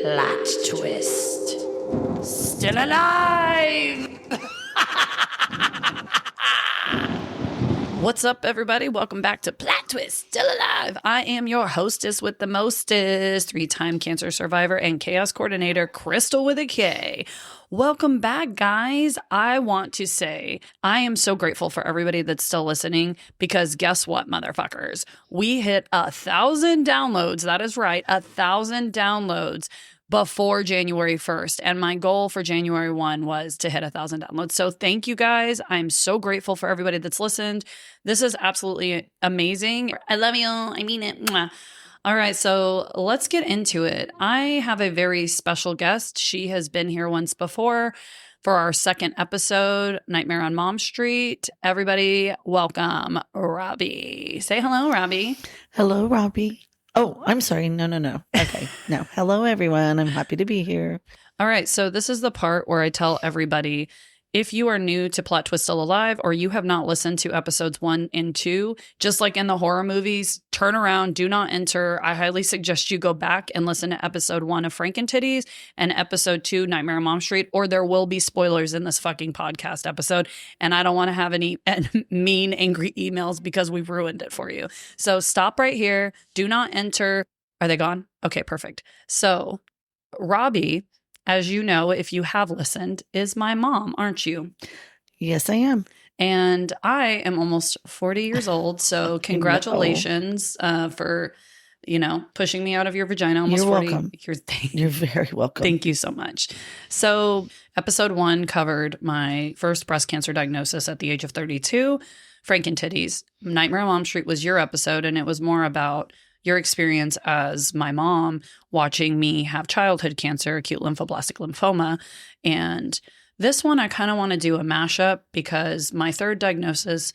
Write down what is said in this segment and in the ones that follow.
Plot twist. Still alive! What's up, everybody? Welcome back to Plot Twist, Still Alive. I am your hostess with the mostest, 3-time cancer survivor and chaos coordinator, Krystal with a K. Welcome back, guys. I want to say I am so grateful for everybody that's still listening because guess what, motherfuckers? We hit 1,000 downloads. That is right, 1,000 downloads before January 1st. And my goal for January 1 was to hit 1,000 downloads. So thank you guys. I'm so grateful for everybody that's listened. This is absolutely amazing. I love you. I mean it. Mwah. All right, so let's get into it. I have a very special guest. She has been here once before for our second episode, Nightmare on Mom Street. Everybody, welcome Robbie. Say hello, Robbie. Hello, Robbie. Oh, I'm sorry. No. Okay. No. Hello, everyone. I'm happy to be here. All right. So this is the part where I tell everybody, if you are new to Plot Twist Still Alive or you have not listened to episodes 1 and 2, just like in the horror movies, turn around, do not enter. I highly suggest you go back and listen to episode 1 of Frankentitties and episode 2, Nightmare on Mom Street, or there will be spoilers in this fucking podcast episode. And I don't want to have any mean, angry emails because we've ruined it for you. So stop right here. Do not enter. Are they gone? Okay, perfect. So Robbie, as you know, if you have listened, is my mom, aren't you? Yes, I am. And I am almost 40 years old. So congratulations for, pushing me out of your vagina. Almost You're 40. welcome. You're very welcome. Thank you so much. So episode 1 covered my first breast cancer diagnosis at the age of 32. Frankentitties. Nightmare on Mom Street was your episode, and it was more about your experience as my mom watching me have childhood cancer, acute lymphoblastic lymphoma. And this one, I kind of want to do a mashup because my third diagnosis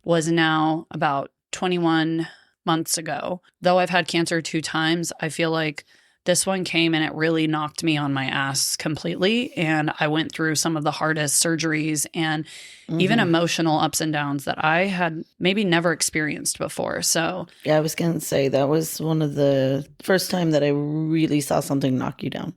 was now about 21 months ago. Though I've had cancer 2 times, I feel like this one came and it really knocked me on my ass completely. And I went through some of the hardest surgeries and even emotional ups and downs that I had maybe never experienced before. So yeah, I was going to say that was one of the first time that I really saw something knock you down.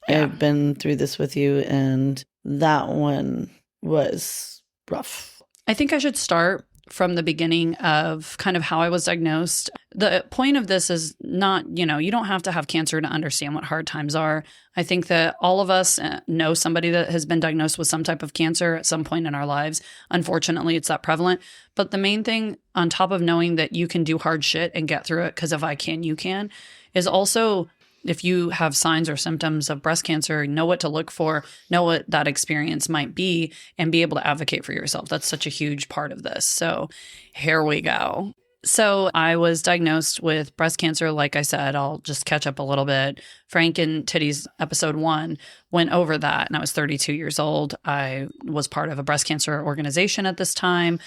Yeah. I've been through this with you, and that one was rough. I think I should start from the beginning of kind of how I was diagnosed. The point of this is not, you don't have to have cancer to understand what hard times are. I think that all of us know somebody that has been diagnosed with some type of cancer at some point in our lives. Unfortunately, it's that prevalent. But the main thing, on top of knowing that you can do hard shit and get through it, because if I can, you can, is also if you have signs or symptoms of breast cancer, know what to look for, know what that experience might be, and be able to advocate for yourself. That's such a huge part of this. So here we go. So I was diagnosed with breast cancer. Like I said, I'll just catch up a little bit. Frankentitties episode 1 went over that, and I was 32 years old. I was part of a breast cancer organization at this time.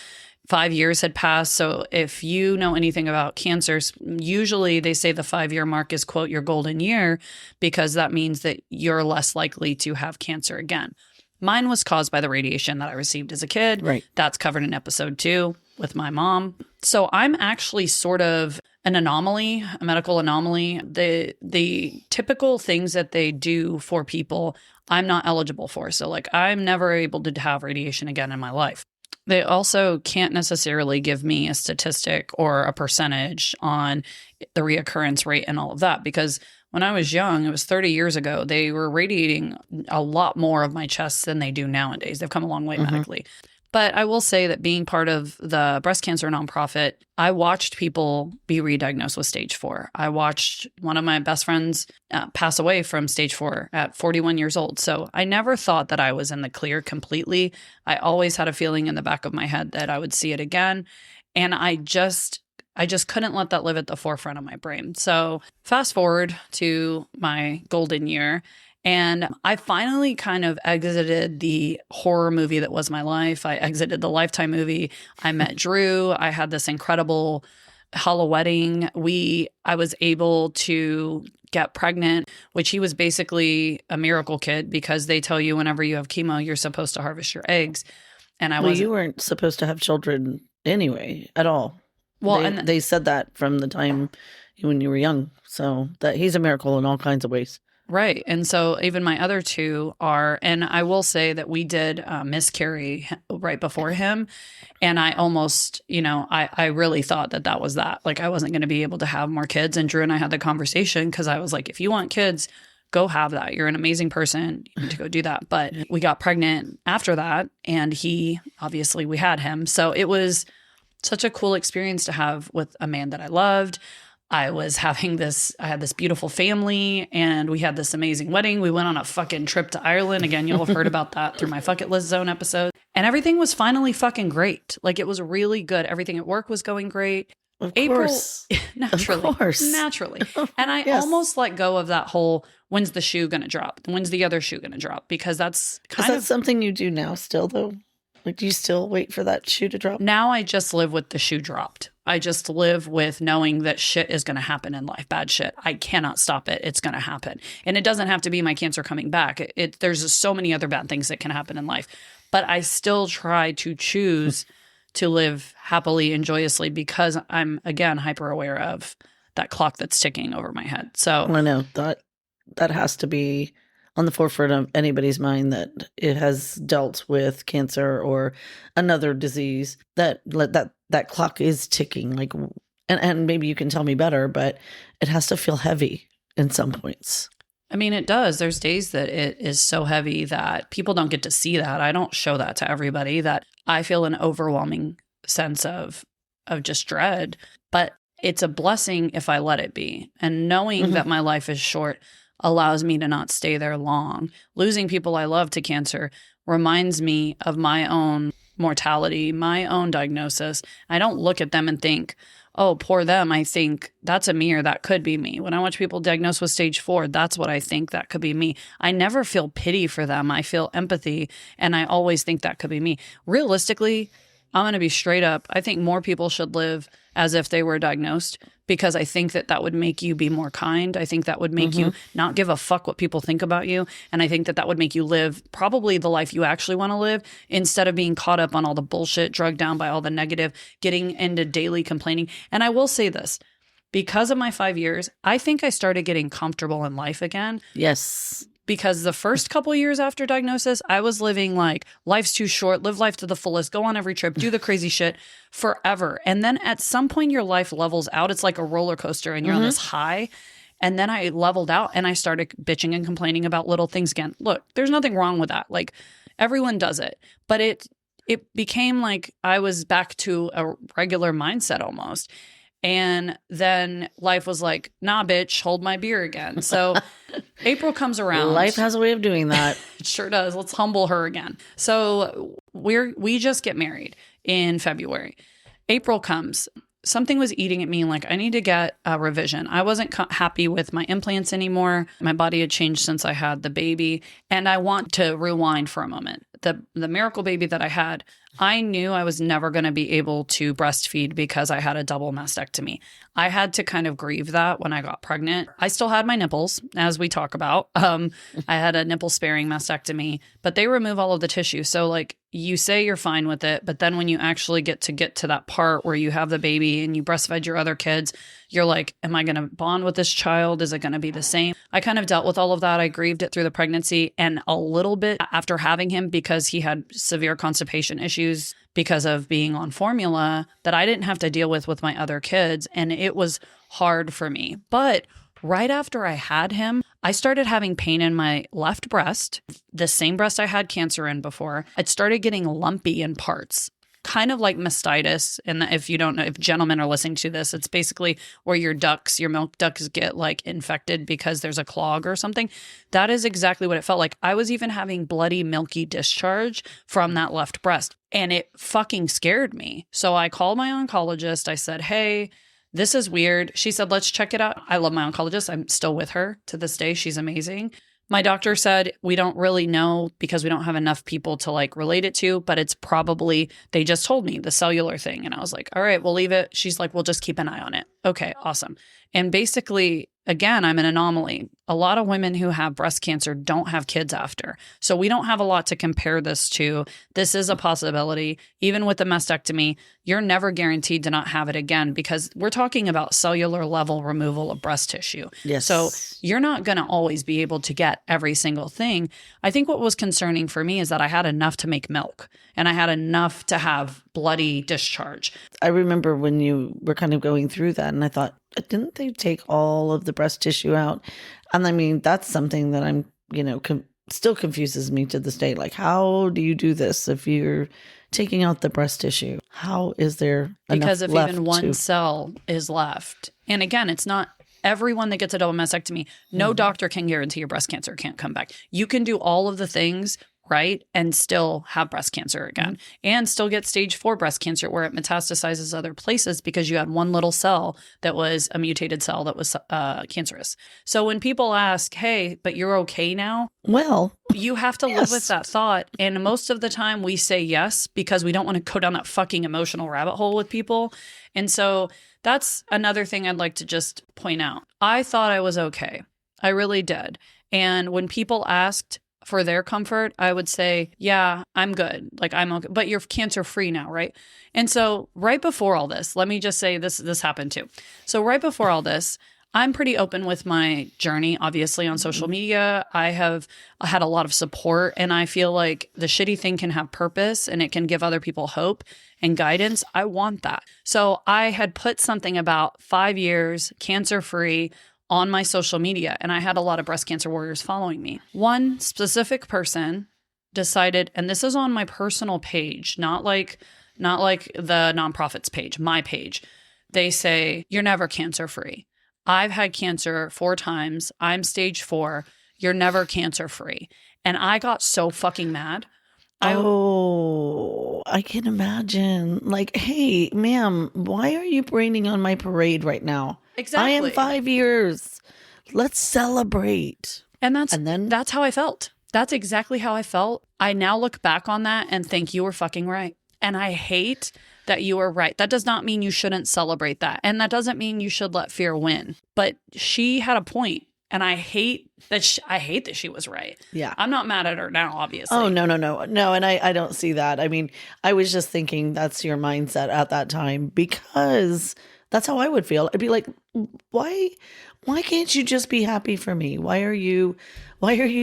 5 years had passed. So if you know anything about cancers, usually they say the 5-year mark is, quote, your golden year, because that means that you're less likely to have cancer again. Mine was caused by the radiation that I received as a kid. Right. That's covered in episode 2 with my mom. So I'm actually sort of an anomaly, a medical anomaly. The typical things that they do for people, I'm not eligible for. So like I'm never able to have radiation again in my life. They also can't necessarily give me a statistic or a percentage on the reoccurrence rate and all of that, because when I was young, it was 30 years ago, they were radiating a lot more of my chest than they do nowadays. They've come a long way medically. But I will say that being part of the breast cancer nonprofit, I watched people be re-diagnosed with stage 4. I watched one of my best friends pass away from stage 4 at 41 years old. So I never thought that I was in the clear completely. I always had a feeling in the back of my head that I would see it again. And I just couldn't let that live at the forefront of my brain. So fast forward to my golden year. And I finally kind of exited the horror movie that was my life. I exited the Lifetime movie. I met Drew. I had this incredible Halla wedding. I was able to get pregnant, which he was basically a miracle kid because they tell you whenever you have chemo, you're supposed to harvest your eggs. And you weren't supposed to have children anyway at all. Well, they said that from the time when you were young. So that he's a miracle in all kinds of ways. Right. And so even my other two are, and I will say that we did miscarry right before him. And I almost, I really thought that that was that. Like I wasn't going to be able to have more kids. And Drew and I had the conversation because I was like, if you want kids, go have that. You're an amazing person. You need to go do that. But we got pregnant after that. And obviously we had him. So it was such a cool experience to have with a man that I loved. I had this beautiful family and we had this amazing wedding. We went on a fucking trip to Ireland. Again, you'll have heard about that through my Fuck List Zone episode. And everything was finally fucking great. Like it was really good. Everything at work was going great. Of course. Naturally. Of course. Naturally. And I almost let go of that whole, when's the shoe going to drop? When's the other shoe going to drop? Because that's kind of something you do now still though? Like, do you still wait for that shoe to drop? Now I just live with the shoe dropped. I just live with knowing that shit is going to happen in life. Bad shit. I cannot stop it. It's going to happen. And it doesn't have to be my cancer coming back. There's so many other bad things that can happen in life. But I still try to choose to live happily and joyously because I'm, again, hyper aware of that clock that's ticking over my head. So I know that has to be on the forefront of anybody's mind that it has dealt with cancer or another disease, that clock is ticking. Like, and maybe you can tell me better, but it has to feel heavy in some points. I mean, it does. There's days that it is so heavy that people don't get to see that. I don't show that to everybody, that I feel an overwhelming sense of just dread, but it's a blessing if I let it be. And knowing that my life is short allows me to not stay there long. Losing people I love to cancer reminds me of my own mortality, my own diagnosis. I don't look at them and think, oh, poor them. I think that's a me or that could be me. When I watch people diagnosed with stage 4, that's what I think that could be me. I never feel pity for them. I feel empathy, and I always think that could be me. Realistically, I'm going to be straight up. I think more people should live as if they were diagnosed, because I think that would make you be more kind. I think that would make you not give a fuck what people think about you. And I think that would make you live probably the life you actually want to live, instead of being caught up on all the bullshit, drugged down by all the negative, getting into daily complaining. And I will say this, because of my 5 years, I think I started getting comfortable in life again. Yes. Because the first couple years after diagnosis, I was living like life's too short, live life to the fullest, go on every trip, do the crazy shit forever. And then at some point your life levels out. It's like a roller coaster and you're on this high. And then I leveled out and I started bitching and complaining about little things again. Look, there's nothing wrong with that. Like everyone does it. But it became like I was back to a regular mindset almost. And then life was like, nah, bitch, hold my beer again. So April comes around. Life has a way of doing that. It sure does. Let's humble her again. So we just get married in February. April comes. Something was eating at me, like I need to get a revision. I wasn't happy with my implants anymore. My body had changed since I had the baby. And I want to rewind for a moment. The miracle baby that I had, I knew I was never going to be able to breastfeed because I had a double mastectomy. I had to kind of grieve that when I got pregnant. I still had my nipples, as we talk about. I had a nipple sparing mastectomy, but they remove all of the tissue. So like you say you're fine with it, but then when you actually get to that part where you have the baby and you breastfed your other kids, you're like, am I going to bond with this child? Is it going to be the same? I kind of dealt with all of that. I grieved it through the pregnancy and a little bit after having him, because he had severe constipation issues because of being on formula that I didn't have to deal with my other kids. And it was hard for me. But right after I had him, I started having pain in my left breast, the same breast I had cancer in before. It started getting lumpy in parts, kind of like mastitis. And if you don't know, if gentlemen are listening to this, it's basically where your milk ducts get like infected because there's a clog or something. That is exactly what it felt like. I was even having bloody, milky discharge from that left breast, and it fucking scared me. So I called my oncologist. I said, hey, this is weird. She said, let's check it out. I love my oncologist. I'm still with her to this day. She's amazing. My doctor said, we don't really know because we don't have enough people to like relate it to, but it's probably, they just told me the cellular thing. And I was like, all right, we'll leave it. She's like, we'll just keep an eye on it. Okay, awesome. And basically, again, I'm an anomaly. a lot of women who have breast cancer don't have kids after. So we don't have a lot to compare this to. This is a possibility. Even with the mastectomy, you're never guaranteed to not have it again because we're talking about cellular level removal of breast tissue. Yes. So you're not going to always be able to get every single thing. I think what was concerning for me is that I had enough to make milk and I had enough to have bloody discharge. I remember when you were kind of going through that and I thought, didn't they take all of the breast tissue out? And I mean, that's something that I'm, still confuses me to this day. Like, how do you do this if you're taking out the breast tissue? How is there because enough if left even one cell is left, and again, it's not everyone that gets a double mastectomy, no doctor can guarantee your breast cancer can't come back. You can do all of the things right and still have breast cancer again and still get stage 4 breast cancer where it metastasizes other places because you had one little cell that was a mutated cell that was cancerous. So when people ask, hey, but you're okay now? Well, you have to live with that thought. And most of the time we say yes because we don't want to go down that fucking emotional rabbit hole with people. And so that's another thing I'd like to just point out. I thought I was okay. I really did. And when people asked for their comfort, I would say, yeah, I'm good. Like, I'm okay, but you're cancer free now, right? And so right before all this, let me just say this happened too. So right before all this, I'm pretty open with my journey, obviously on social media. I have had a lot of support and I feel like the shitty thing can have purpose and it can give other people hope and guidance. I want that. So I had put something about 5 years cancer free on my social media, and I had a lot of breast cancer warriors following me. One specific person decided, and this is on my personal page, not like the nonprofit's page, my page. They say, you're never cancer free. I've had cancer 4 times. I'm stage 4. You're never cancer free. And I got so fucking mad. I can imagine. Like, hey, ma'am, why are you raining on my parade right now? Exactly. I am 5 years. Let's celebrate. And that's how I felt. That's exactly how I felt. I now look back on that and think you were fucking right. And I hate that you were right. That does not mean you shouldn't celebrate that. And that doesn't mean you should let fear win. But she had a point. And I hate that she was right. Yeah. I'm not mad at her now, obviously. Oh, no. And I don't see that. I mean, I was just thinking that's your mindset at that time because that's how I would feel. I'd be like, why can't you just be happy for me? Why are you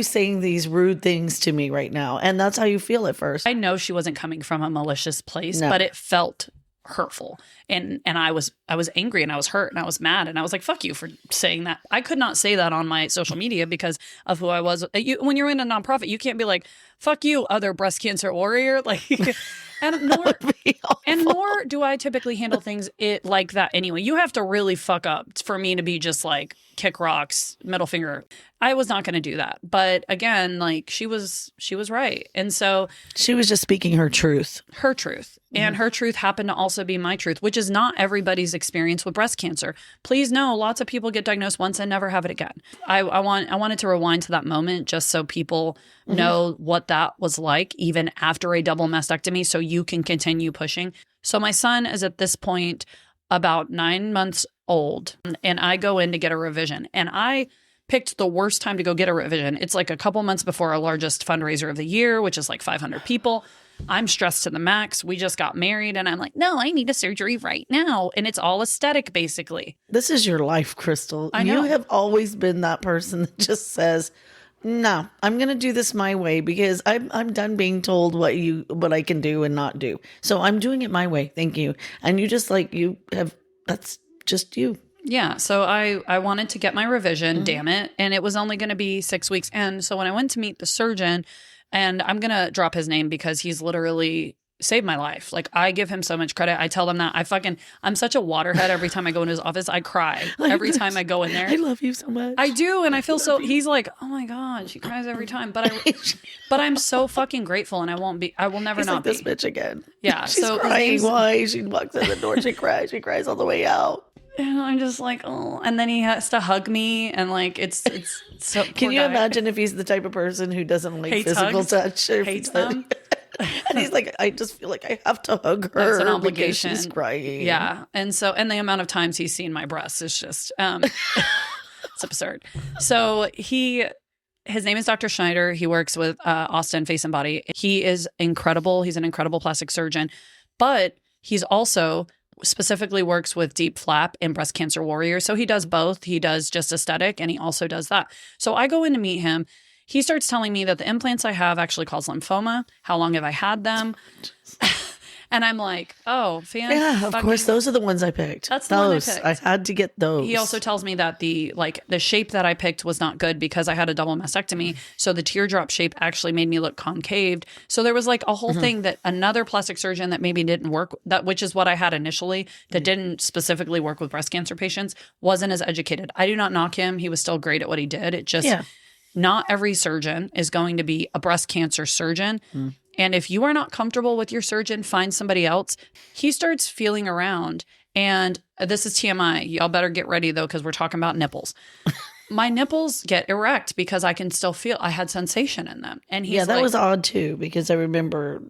saying these rude things to me right now? And that's how you feel at first. I know she wasn't coming from a malicious place, No. but it felt hurtful. And I was angry and I was hurt and I was mad and I was like, fuck you for saying that. I could not say that on my social media because of who I was. When you're in a nonprofit, you can't be like, fuck you, other breast cancer warrior. Like, and nor do I typically handle things like that anyway. You have to really fuck up for me to be just like kick rocks, middle finger. I was not going to do that. But again, like she was right. And so she was just speaking her truth. And her truth happened to also be my truth, which is not everybody's experience with breast cancer. Please know, lots of people get diagnosed once and never have it again. I wanted to rewind to that moment just so people know what that was like, even after a double mastectomy, so you can continue pushing. So my son is at this point about 9 months old, and I go in to get a revision. And I picked the worst time to go get a revision. It's like a couple months before our largest fundraiser of the year, which is like 500 people. I'm stressed to the max. We just got married and I'm like, no, I need a surgery right now. And it's all aesthetic, basically. This is your life, Krystal. I know. You have always been that person that just says, no, I'm going to do this my way because I'm done being told what I can do and not do. So I'm doing it my way. Thank you. And you just that's just you. Yeah. So I wanted to get my revision, damn it. And it was only going to be 6 weeks. And so when I went to meet the surgeon, and I'm going to drop his name because he's literally saved my life. Like, I give him so much credit. I tell them that I'm such a waterhead every time I go into his office. I cry every time I go in there. I love you so much. I do. And I feel so, he's like, oh my God, she cries every time. But I'm so fucking grateful and I will never he's not like be. This bitch again. Yeah. She's so crying. Why? She walks in the door. She cries all the way out. And I'm just like, oh, and then he has to hug me, and like it's so. Can you imagine if he's the type of person who doesn't like physical touch? Hates them. And he's like, I just feel like I have to hug her. It's an obligation. She's crying. Yeah, and the amount of times he's seen my breasts is just. It's absurd. So his name is Dr. Schneider. He works with Austin Face and Body. He is incredible. He's an incredible plastic surgeon, but he's also specifically works with deep flap and breast cancer warriors. So he does both. He does just aesthetic and he also does that. So I go in to meet him. He starts telling me that the implants I have actually cause lymphoma. How long have I had them? And I'm like, oh, fan. Yeah, of course. Those are the ones I picked. That's the one I picked. I had to get those. He also tells me that the shape that I picked was not good because I had a double mastectomy. So the teardrop shape actually made me look concaved. So there was like a whole thing that another plastic surgeon that maybe didn't work, which is what I had initially, that didn't specifically work with breast cancer patients, wasn't as educated. I do not knock him. He was still great at what he did. It just, not every surgeon is going to be a breast cancer surgeon. And if you are not comfortable with your surgeon, find somebody else. He starts feeling around. And this is TMI. Y'all better get ready, though, because we're talking about nipples. My nipples get erect because I can still feel I had sensation in them. And he's that was odd, too, because I remember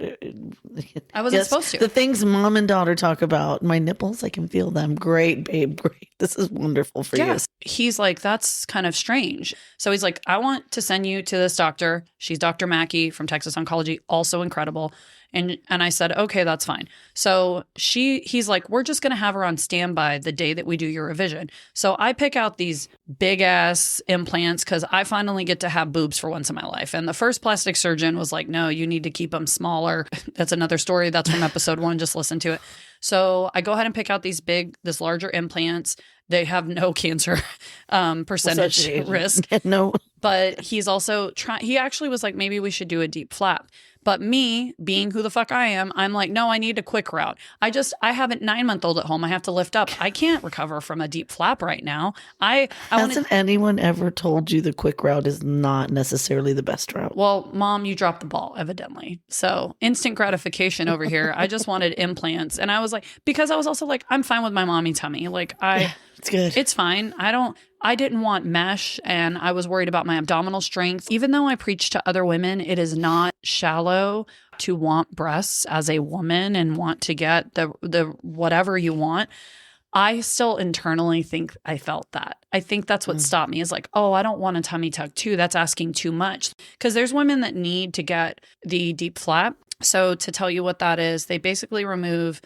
I wasn't supposed to. The things mom and daughter talk about, my nipples, I can feel them. Great, babe, great. This is wonderful for you. He's like, that's kind of strange. So he's like, I want to send you to this doctor. She's Dr. Mackey from Texas Oncology, also incredible. And I said, okay, that's fine. So he's like, we're just going to have her on standby the day that we do your revision. So I pick out these big ass implants because I finally get to have boobs for once in my life. And the first plastic surgeon was like, no, you need to keep them smaller. That's another story. That's from episode 1. Just listen to it. So I go ahead and pick out this larger implants. They have no cancer percentage risk. No. But he's also he actually was like, maybe we should do a deep flap. But me, being who the fuck I am, I'm like, no, I need a quick route. I have a 9-month-old at home. I have to lift up. I can't recover from a deep flap right now. Hasn't anyone ever told you the quick route is not necessarily the best route? Well, Mom, you dropped the ball, evidently. So instant gratification over here. I just wanted implants. And I was like, because I was also like, I'm fine with my mommy tummy. Like it's good. It's fine. I didn't want mesh and I was worried about my abdominal strength. Even though I preach to other women, it is not shallow to want breasts as a woman and want to get the whatever you want. I still internally think I felt that. I think that's what stopped me is like, oh, I don't want a tummy tuck too. That's asking too much. Because there's women that need to get the deep flap. So to tell you what that is, they basically remove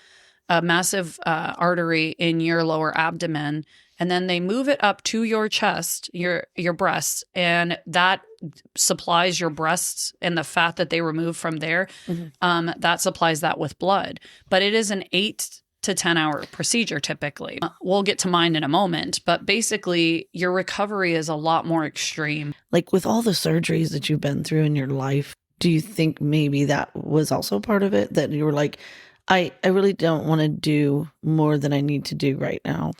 a massive artery in your lower abdomen. And then they move it up to your chest, your breasts, and that supplies your breasts and the fat that they remove from there. That supplies that with blood. But it is an 8 to 10 hour procedure typically. We'll get to mine in a moment, but basically your recovery is a lot more extreme. Like with all the surgeries that you've been through in your life, do you think maybe that was also part of it? That you were like, I really don't want to do more than I need to do right now?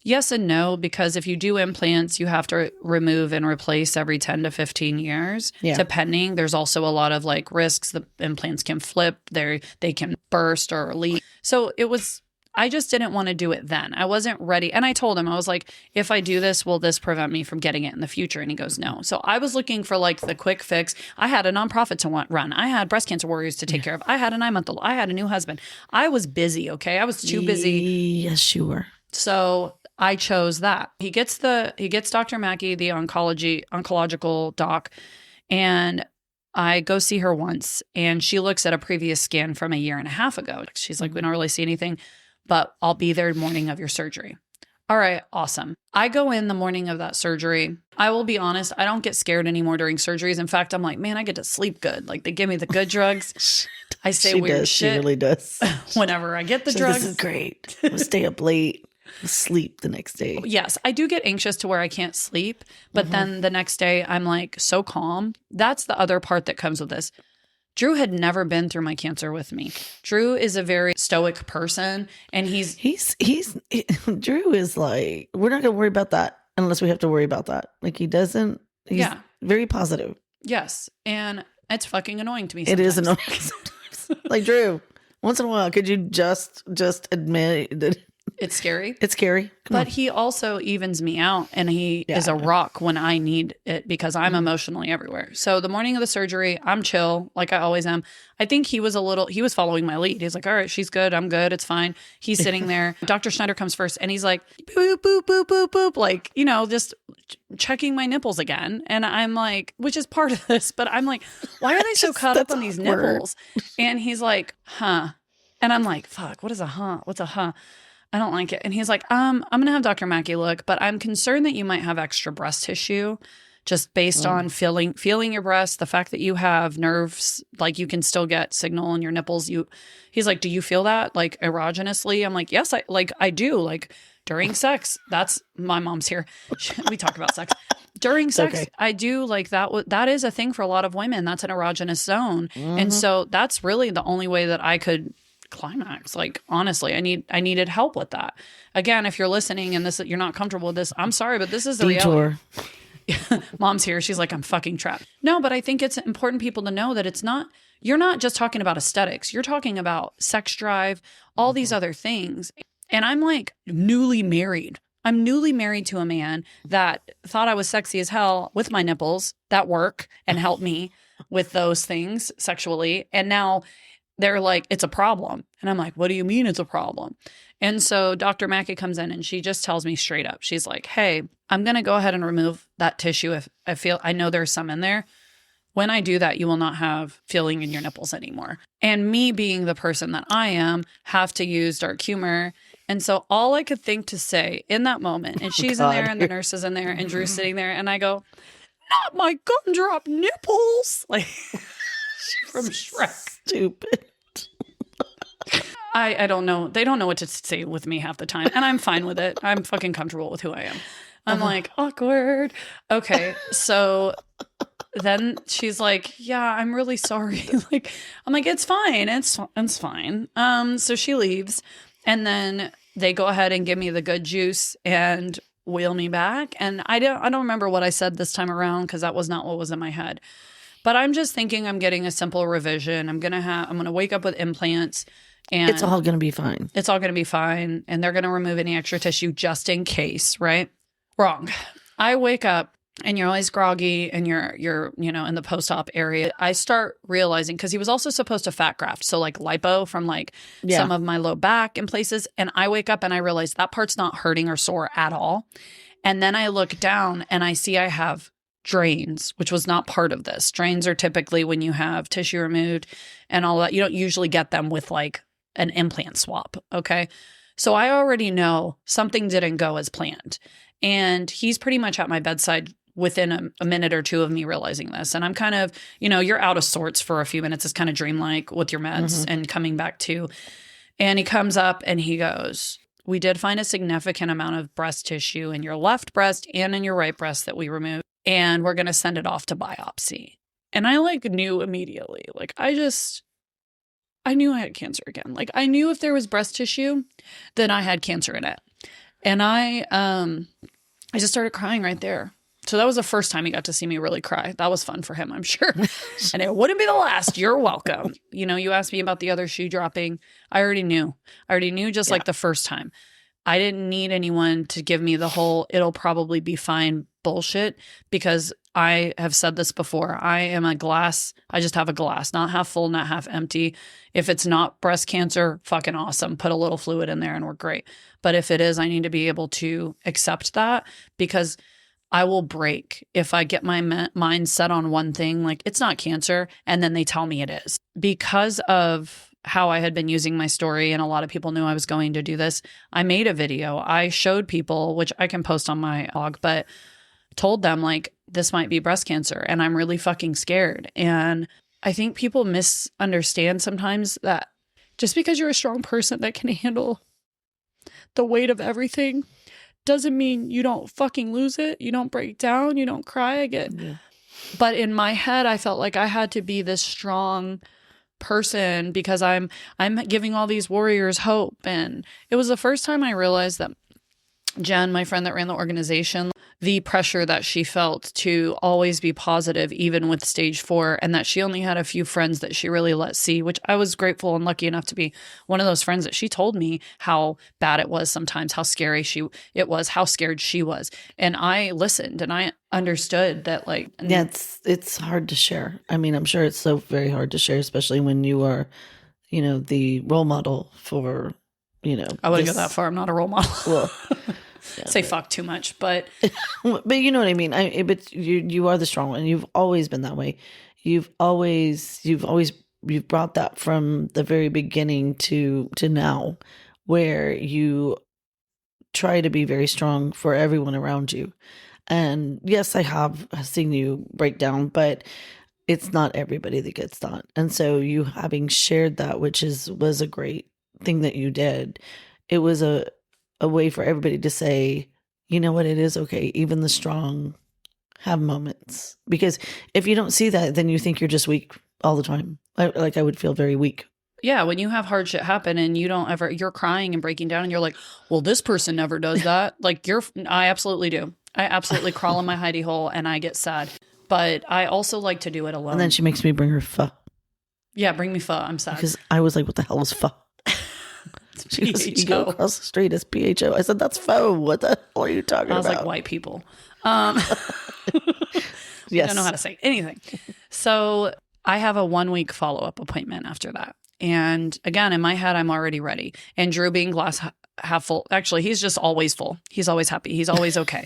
Yes and no, because if you do implants, you have to remove and replace every 10 to 15 years, depending. There's also a lot of like risks. The implants can flip, they can burst or leak. So I just didn't want to do it then. I wasn't ready. And I told him, I was like, if I do this, will this prevent me from getting it in the future? And he goes, no. So I was looking for like the quick fix. I had a nonprofit to run. I had breast cancer warriors to take care of. I had a 9-month-old. I had a new husband. I was busy, okay? I was too busy. Yes, you were. So I chose that. He gets Dr. Mackey, the oncological doc, and I go see her once, and she looks at a previous scan from a year and a half ago. She's like, we don't really see anything, but I'll be there morning of your surgery. All right, awesome. I go in the morning of that surgery. I will be honest, I don't get scared anymore during surgeries. In fact, I'm like, man, I get to sleep good. Like they give me the good drugs. I say weird shit. She really does. Whenever I get the drugs. This is great. I'll stay up late. Sleep the next day. Yes, I do get anxious to where I can't sleep, but then the next day I'm like so calm. That's the other part that comes with this. Drew had never been through my cancer with me. Drew is a very stoic person, and he's Drew is like, we're not going to worry about that unless we have to worry about that. Like he's very positive. Yes, and it's fucking annoying to me sometimes. It is annoying sometimes. Like Drew, once in a while, could you just admit that it's scary? It's scary. But he also evens me out, and he is a rock when I need it because I'm emotionally everywhere. So the morning of the surgery, I'm chill like I always am. I think he was following my lead. He's like, all right, she's good. I'm good. It's fine. He's sitting there. Dr. Schneider comes first, and he's like, boop, boop, boop, boop, boop. Like, just checking my nipples again. And I'm like, which is part of this, but I'm like, why are they so caught up on these nipples? And he's like, huh. And I'm like, fuck, what is a huh? What's a huh? I don't like it. And he's like, I'm going to have Dr. Mackey look, but I'm concerned that you might have extra breast tissue just based on feeling your breast, the fact that you have nerves, like you can still get signal in your nipples. He's like, do you feel that like erogenously? I'm like, yes, I do. Like during sex, that's my mom's here. We talk about sex. During sex, I do like that. That is a thing for a lot of women. That's an erogenous zone. And so that's really the only way that I could climax. Like, honestly, I needed help with that. Again, if you're listening and you're not comfortable with this, I'm sorry, but this is the reality. Mom's here. She's like, I'm fucking trapped. No, but I think it's important people to know that you're not just talking about aesthetics. You're talking about sex drive, all these other things. And I'm like newly married. I'm newly married to a man that thought I was sexy as hell with my nipples that work and help me with those things sexually. And now they're like, it's a problem. And I'm like, what do you mean it's a problem? And so Dr. Mackey comes in and she just tells me straight up. She's like, hey, I'm going to go ahead and remove that tissue if I know there's some in there. When I do that, you will not have feeling in your nipples anymore. And me being the person that I am, have to use dark humor. And so all I could think to say in that moment, and she's in there and the nurse is in there and Drew's sitting there and I go, not my gumdrop nipples. Like from Shrek. Stupid. I don't know. They don't know what to say with me half the time. And I'm fine with it. I'm fucking comfortable with who I am. I'm like, awkward. Okay. So then she's like, yeah, I'm really sorry. Like, I'm like, it's fine. It's fine. So she leaves and then they go ahead and give me the good juice and wheel me back. And I don't remember what I said this time around because that was not what was in my head. But I'm just thinking I'm getting a simple revision. I'm going to wake up with implants. And it's all going to be fine. It's all going to be fine. And they're going to remove any extra tissue just in case, right? Wrong. I wake up and you're always groggy and you're in the post-op area. I start realizing, because he was also supposed to fat graft. So like lipo from some of my low back and places. And I wake up and I realize that part's not hurting or sore at all. And then I look down and I see I have drains, which was not part of this. Drains are typically when you have tissue removed and all that. You don't usually get them with like an implant swap. Okay. So I already know something didn't go as planned. And he's pretty much at my bedside within a minute or two of me realizing this. And I'm kind of, you're out of sorts for a few minutes. It's kind of dreamlike with your meds and coming back to. And he comes up and he goes, we did find a significant amount of breast tissue in your left breast and in your right breast that we removed. And we're going to send it off to biopsy. And I knew immediately, I knew I had cancer again. Like I knew if there was breast tissue, then I had cancer in it. And I just started crying right there. So that was the first time he got to see me really cry. That was fun for him, I'm sure. And it wouldn't be the last. You're welcome. You asked me about the other shoe dropping. I already knew just like the first time. I didn't need anyone to give me the whole, it'll probably be fine bullshit, because I have said this before. I am a glass. I just have a glass, not half full, not half empty. If it's not breast cancer, fucking awesome. Put a little fluid in there and we're great. But if it is, I need to be able to accept that, because I will break if I get my mind set on one thing, like it's not cancer, and then they tell me it is. Because of how I had been using my story, and a lot of people knew I was going to do this, I made a video. I showed people, which I can post on my blog, but told them this might be breast cancer and I'm really fucking scared. And I think people misunderstand sometimes that just because you're a strong person that can handle the weight of everything doesn't mean you don't fucking lose it. You don't break down. You don't cry again. Yeah. But in my head, I felt like I had to be this strong person because I'm giving all these warriors hope. And it was the first time I realized that Jen, my friend that ran the organization, the pressure that she felt to always be positive, even with stage 4, and that she only had a few friends that she really let see, which I was grateful and lucky enough to be one of those friends that she told me how bad it was sometimes, how scary it was, how scared she was. And I listened and I understood that yeah, it's hard to share. I mean, I'm sure it's so very hard to share, especially when you are, the role model for, I wouldn't go that far. I'm not a role model. Well, say fuck too much, but you know what I mean. But you are the strong one. You've always been that way. You've brought that from the very beginning to now, where you try to be very strong for everyone around you. And yes, I have seen you break down, but it's not everybody that gets that. And so you having shared that, which was a great thing that you did. It was a way for everybody to say, you know what, it is okay. Even the strong have moments. Because if you don't see that, then you think you're just weak all the time. I would feel very weak. Yeah, when you have hard shit happen and you're crying and breaking down and you're like, well, this person never does that. Like I absolutely do. I absolutely crawl in my hidey hole and I get sad. But I also like to do it alone. And then she makes me bring her pho. Yeah, bring me pho. I'm sad. Because I was like, what the hell is pho? She goes, you go across the street as PHO. I said, that's pho. What the hell are you talking about? I was like, white people. Yes. I don't know how to say anything. So I have a 1-week follow-up appointment after that. And again, in my head, I'm already ready. And Drew being glass half full. Actually, he's just always full. He's always happy. He's always okay.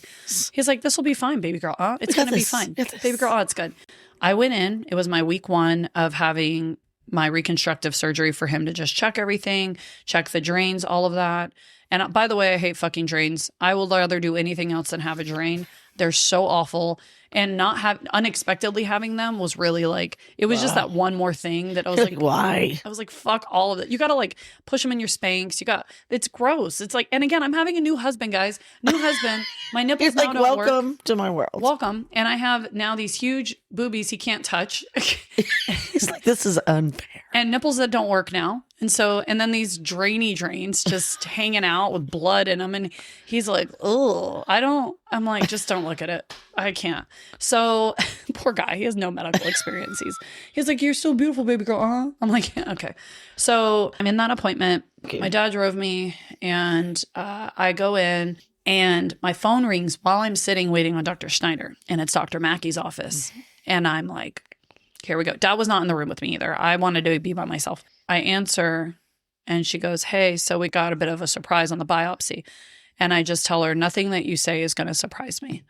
He's like, this will be fine, baby girl. It's going to be fine. Baby girl, it's good. I went in. It was my week 1 of having my reconstructive surgery for him to just check everything, check the drains, all of that. And by the way, I hate fucking drains. I would rather do anything else than have a drain. They're so awful. And unexpectedly having them was really like, it was just that one more thing that I was like, why? I was like, fuck all of it. You got to like push them in your Spanx. It's gross. It's like, and again, I'm having a new husband, guys. New husband. My nipples now don't work. Welcome to my world. Welcome. And I have now these huge boobies he can't touch. He's like, this is unfair. And nipples that don't work now. And then these drains just hanging out with blood in them. And he's like, oh, I'm like, just don't look at it. I can't. So poor guy, he has no medical experience. He's like, you're so beautiful, baby girl. I'm like, yeah, okay. So I'm in that appointment. Okay. My dad drove me and I go in and my phone rings while I'm sitting waiting on Dr. Schneider. And it's Dr. Mackey's office. And I'm like, here we go. Dad was not in the room with me either. I wanted to be by myself. I answer and she goes, hey, so we got a bit of a surprise on the biopsy. And I just tell her, nothing that you say is going to surprise me.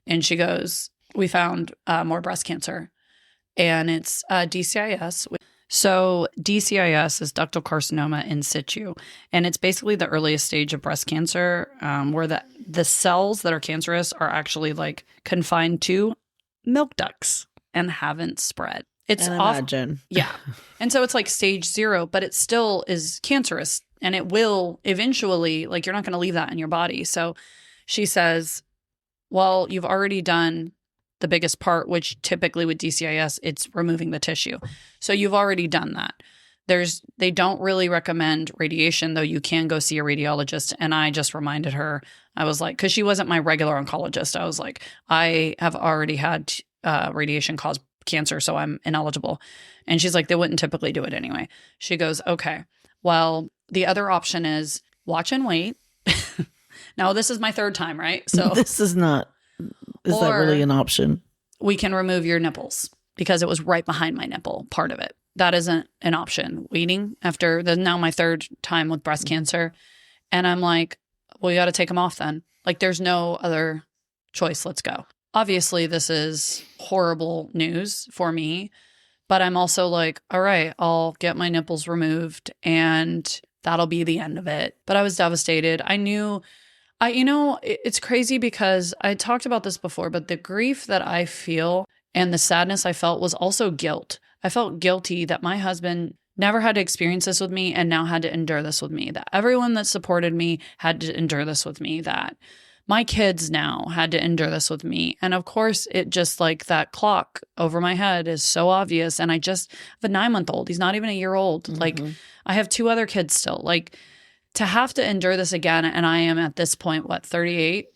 And she goes, we found more breast cancer and it's DCIS. So DCIS is ductal carcinoma in situ. And it's basically the earliest stage of breast cancer where the cells that are cancerous are actually like confined to milk ducts and haven't spread. Imagine. Yeah. And so it's like stage 0, but it still is cancerous and it will eventually, like you're not going to leave that in your body. So she says, well, you've already done the biggest part, which typically with DCIS, it's removing the tissue. So you've already done that. They don't really recommend radiation, though you can go see a radiologist. And I just reminded her, I was like, because she wasn't my regular oncologist. I was like, I have already had radiation cause cancer, so I'm ineligible. And she's like, they wouldn't typically do it anyway. She goes, okay, well, the other option is watch and wait. Now, this is my 3rd time, right? So this is not, is that really an option? We can remove your nipples because it was right behind my nipple, part of it. That isn't an option. Waiting after now my 3rd time with breast cancer. And I'm like, well, you got to take them off then. Like there's no other choice. Let's go. Obviously, this is horrible news for me, but I'm also like, all right, I'll get my nipples removed and that'll be the end of it. But I was devastated. It's crazy because I talked about this before, but the grief that I feel and the sadness I felt was also guilt. I felt guilty that my husband never had to experience this with me and now had to endure this with me, that everyone that supported me had to endure this with me, that my kids now had to endure this with me. And of course, it just like that clock over my head is so obvious. And I just have a 9-month-old. He's not even a year old. Mm-hmm. Like I have 2 other kids still. Like to have to endure this again. And I am at this point, 38?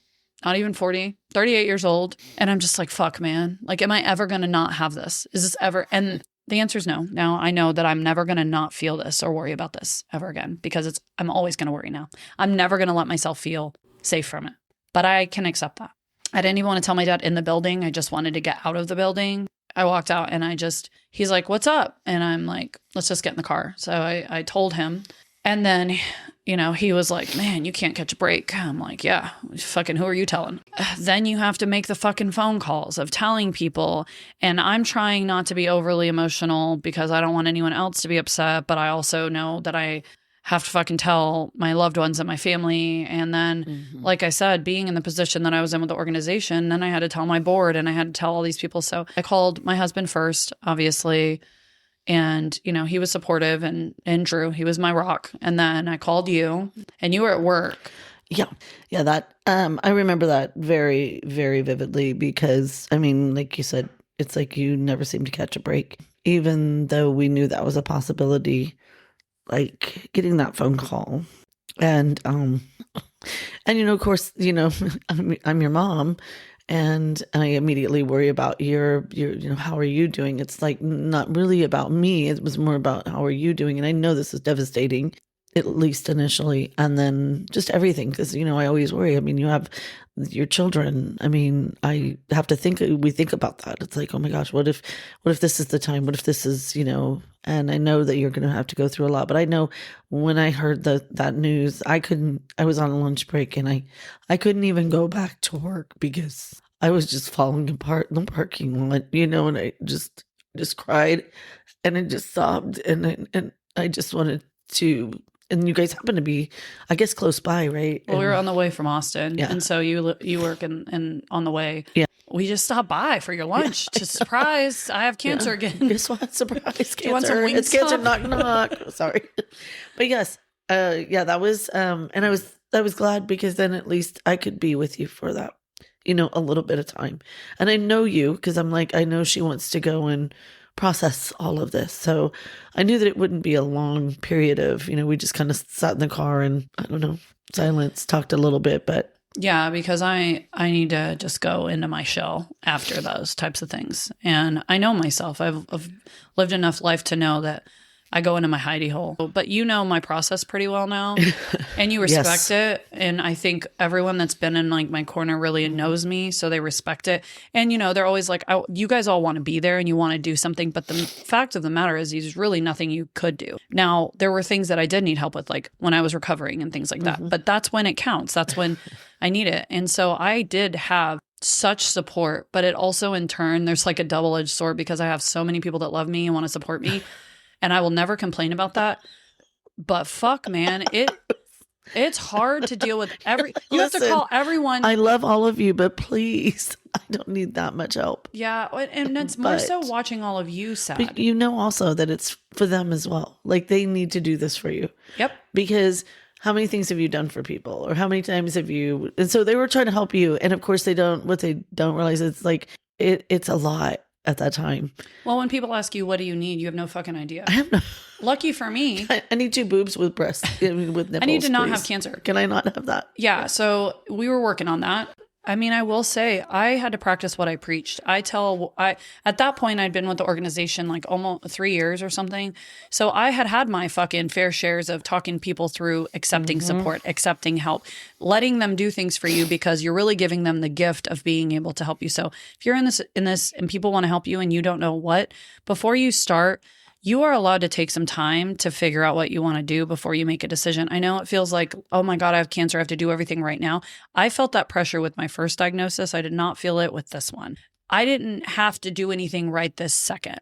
Not even 40, 38 years old. And I'm just like, fuck, man. Like, am I ever going to not have this? Is this ever? And the answer is no. Now I know that I'm never going to not feel this or worry about this ever again because I'm always going to worry now. I'm never going to let myself feel safe from it. But I can accept that. I didn't even want to tell my dad in the building. I just wanted to get out of the building. I walked out and he's like, what's up? And I'm like, let's just get in the car. So I told him. And then you know, he was like, man, you can't catch a break. I'm like, yeah, fucking who are you telling? Then you have to make the fucking phone calls of telling people. And I'm trying not to be overly emotional because I don't want anyone else to be upset. But I also know that I have to fucking tell my loved ones and my family. And then, like I said, being in the position that I was in with the organization, then I had to tell my board and I had to tell all these people. So I called my husband first, obviously. And, you know, he was supportive and Drew, he was my rock. And then I called you and you were at work. Yeah. Yeah. That, I remember that very, very vividly because, I mean, like you said, it's like you never seem to catch a break, even though we knew that was a possibility, like getting that phone call. And, you know, of course, you know, I'm your mom. And I immediately worry about your, you know, how are you doing? It's like not really about me. It was more about how are you doing? And I know this is devastating, at least initially. And then just everything. Because, you know, I always worry. I mean, you have your children. I mean, I have to we think about that. It's like, oh my gosh, what if this is the time? What if this is, you know, and I know that you're going to have to go through a lot, but I know when I heard that news, I was on a lunch break and I couldn't even go back to work because I was just falling apart in the parking lot, you know, and I just cried and I just sobbed and I just wanted to. And you guys happen to be, I guess, close by, right? Well, we were on the way from Austin. Yeah. And so you work and on the way. Yeah. We just stopped by for your lunch to surprise. I have cancer again. Guess what? Surprise cancer. You want some Wingstop? It's cancer, knock, knock. Sorry. But yes, yeah, that was, and I was glad because then at least I could be with you for that, you know, a little bit of time. And I know you because I'm like, I know she wants to go and process all of this. So I knew that it wouldn't be a long period of, you know, we just kind of sat in the car and I don't know, silence, talked a little bit, but. Yeah, because I need to just go into my shell after those types of things. And I know myself. I've lived enough life to know that I go into my hidey hole. But you know my process pretty well now. And you respect Yes. it. And I think everyone that's been in like my corner really knows me. So they respect it. And, you know, they're always like, you guys all want to be there and you want to do something. But the fact of the matter is there's really nothing you could do. Now, there were things that I did need help with, like when I was recovering and things like that. But that's when it counts. That's when I need it. And so I did have such support. But it also, in turn, there's like a double-edged sword because I have so many people that love me and want to support me. And I will never complain about that. But fuck, man, it's hard to deal with you have to call everyone. I love all of you, but please, I don't need that much help. Yeah, and it's more so watching all of you sad. But you know also that it's for them as well. Like they need to do this for you. Yep. Because how many things have you done for people? Or how many times have you, and so they were trying to help you. And of course what they don't realize is like, it's a lot at that time. Well, when people ask you, what do you need? You have no fucking idea. I have no. Lucky for me. I need 2 boobs with breasts, with nipples. I need to not please. have cancer. Can I not have that? Yeah. So we were working on that. I mean, I will say I had to practice what I preached. At that point, I'd been with the organization like almost 3 years or something. So I had my fucking fair shares of talking people through accepting support, accepting help, letting them do things for you because you're really giving them the gift of being able to help you. So if you're in this and people want to help you and you don't know what, before you start, you are allowed to take some time to figure out what you want to do before you make a decision. I know it feels like, oh my God, I have cancer. I have to do everything right now. I felt that pressure with my first diagnosis. I did not feel it with this one. I didn't have to do anything right this second.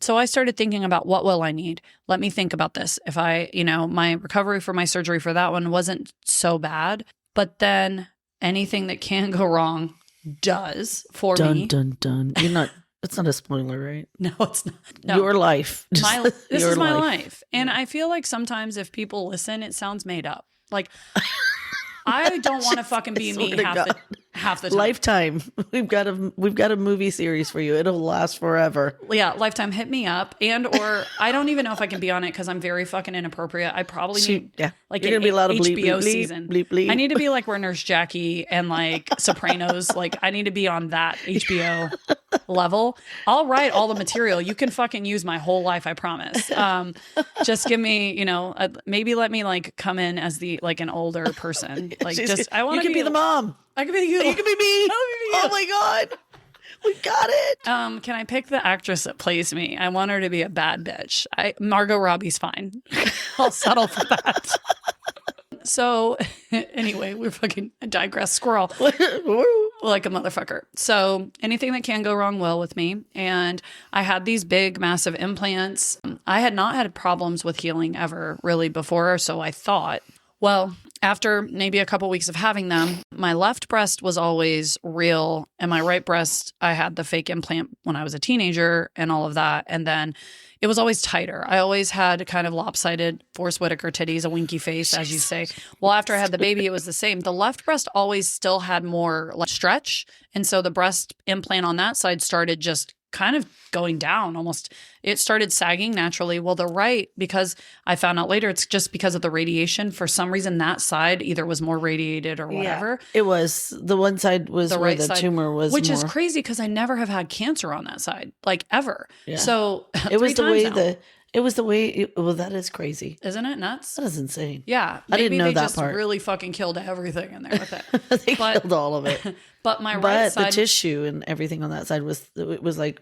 So I started thinking about what will I need? Let me think about this. If my recovery for my surgery for that one wasn't so bad, but then anything that can go wrong does for me. Dun, dun, dun. It's not a spoiler, right? No, it's not. No. Your life. This is my life. And I feel like sometimes if people listen, it sounds made up. Like, I don't want to fucking be me half the time. Lifetime. We've got a movie series for you. It'll last forever. Yeah, Lifetime, hit me up. Or I don't even know if I can be on it because I'm very fucking inappropriate. I probably need like You're gonna be a lot of HBO bleep, bleep, season. Bleep, bleep. I need to be like where Nurse Jackie and like Sopranos. Like I need to be on that HBO level. I'll write all the material. You can fucking use my whole life, I promise. Just give me, maybe let me like come in as an older person. Like I want to be the mom. I can be you. You can be me. Oh my God. We got it. Can I pick the actress that plays me? I want her to be a bad bitch. Margot Robbie's fine. I'll settle for that. So anyway, we're fucking digress squirrel like a motherfucker. So anything that can go wrong will with me. And I had these big, massive implants. I had not had problems with healing ever really before. So I thought, well, after maybe a couple weeks of having them, my left breast was always real. And my right breast, I had the fake implant when I was a teenager and all of that. And then it was always tighter. I always had kind of lopsided Forrest Whitaker titties, a winky face, as you say. Well, after I had the baby, it was the same. The left breast always still had more like stretch. And so the breast implant on that side started just kind of going down almost. It started sagging naturally. Well, the right, because I found out later, it's just because of the radiation. For some reason, that side either was more radiated or whatever. Yeah, it was. The one side was where the tumor was which more. is crazy because I never have had cancer on that side, like ever. Yeah. So it was the way it was the way. Well, that is crazy. Isn't it nuts? That is insane. Yeah. I didn't know they that just part. really fucking killed everything in there with it. They killed all of it. But my right side. The tissue and everything on that side was like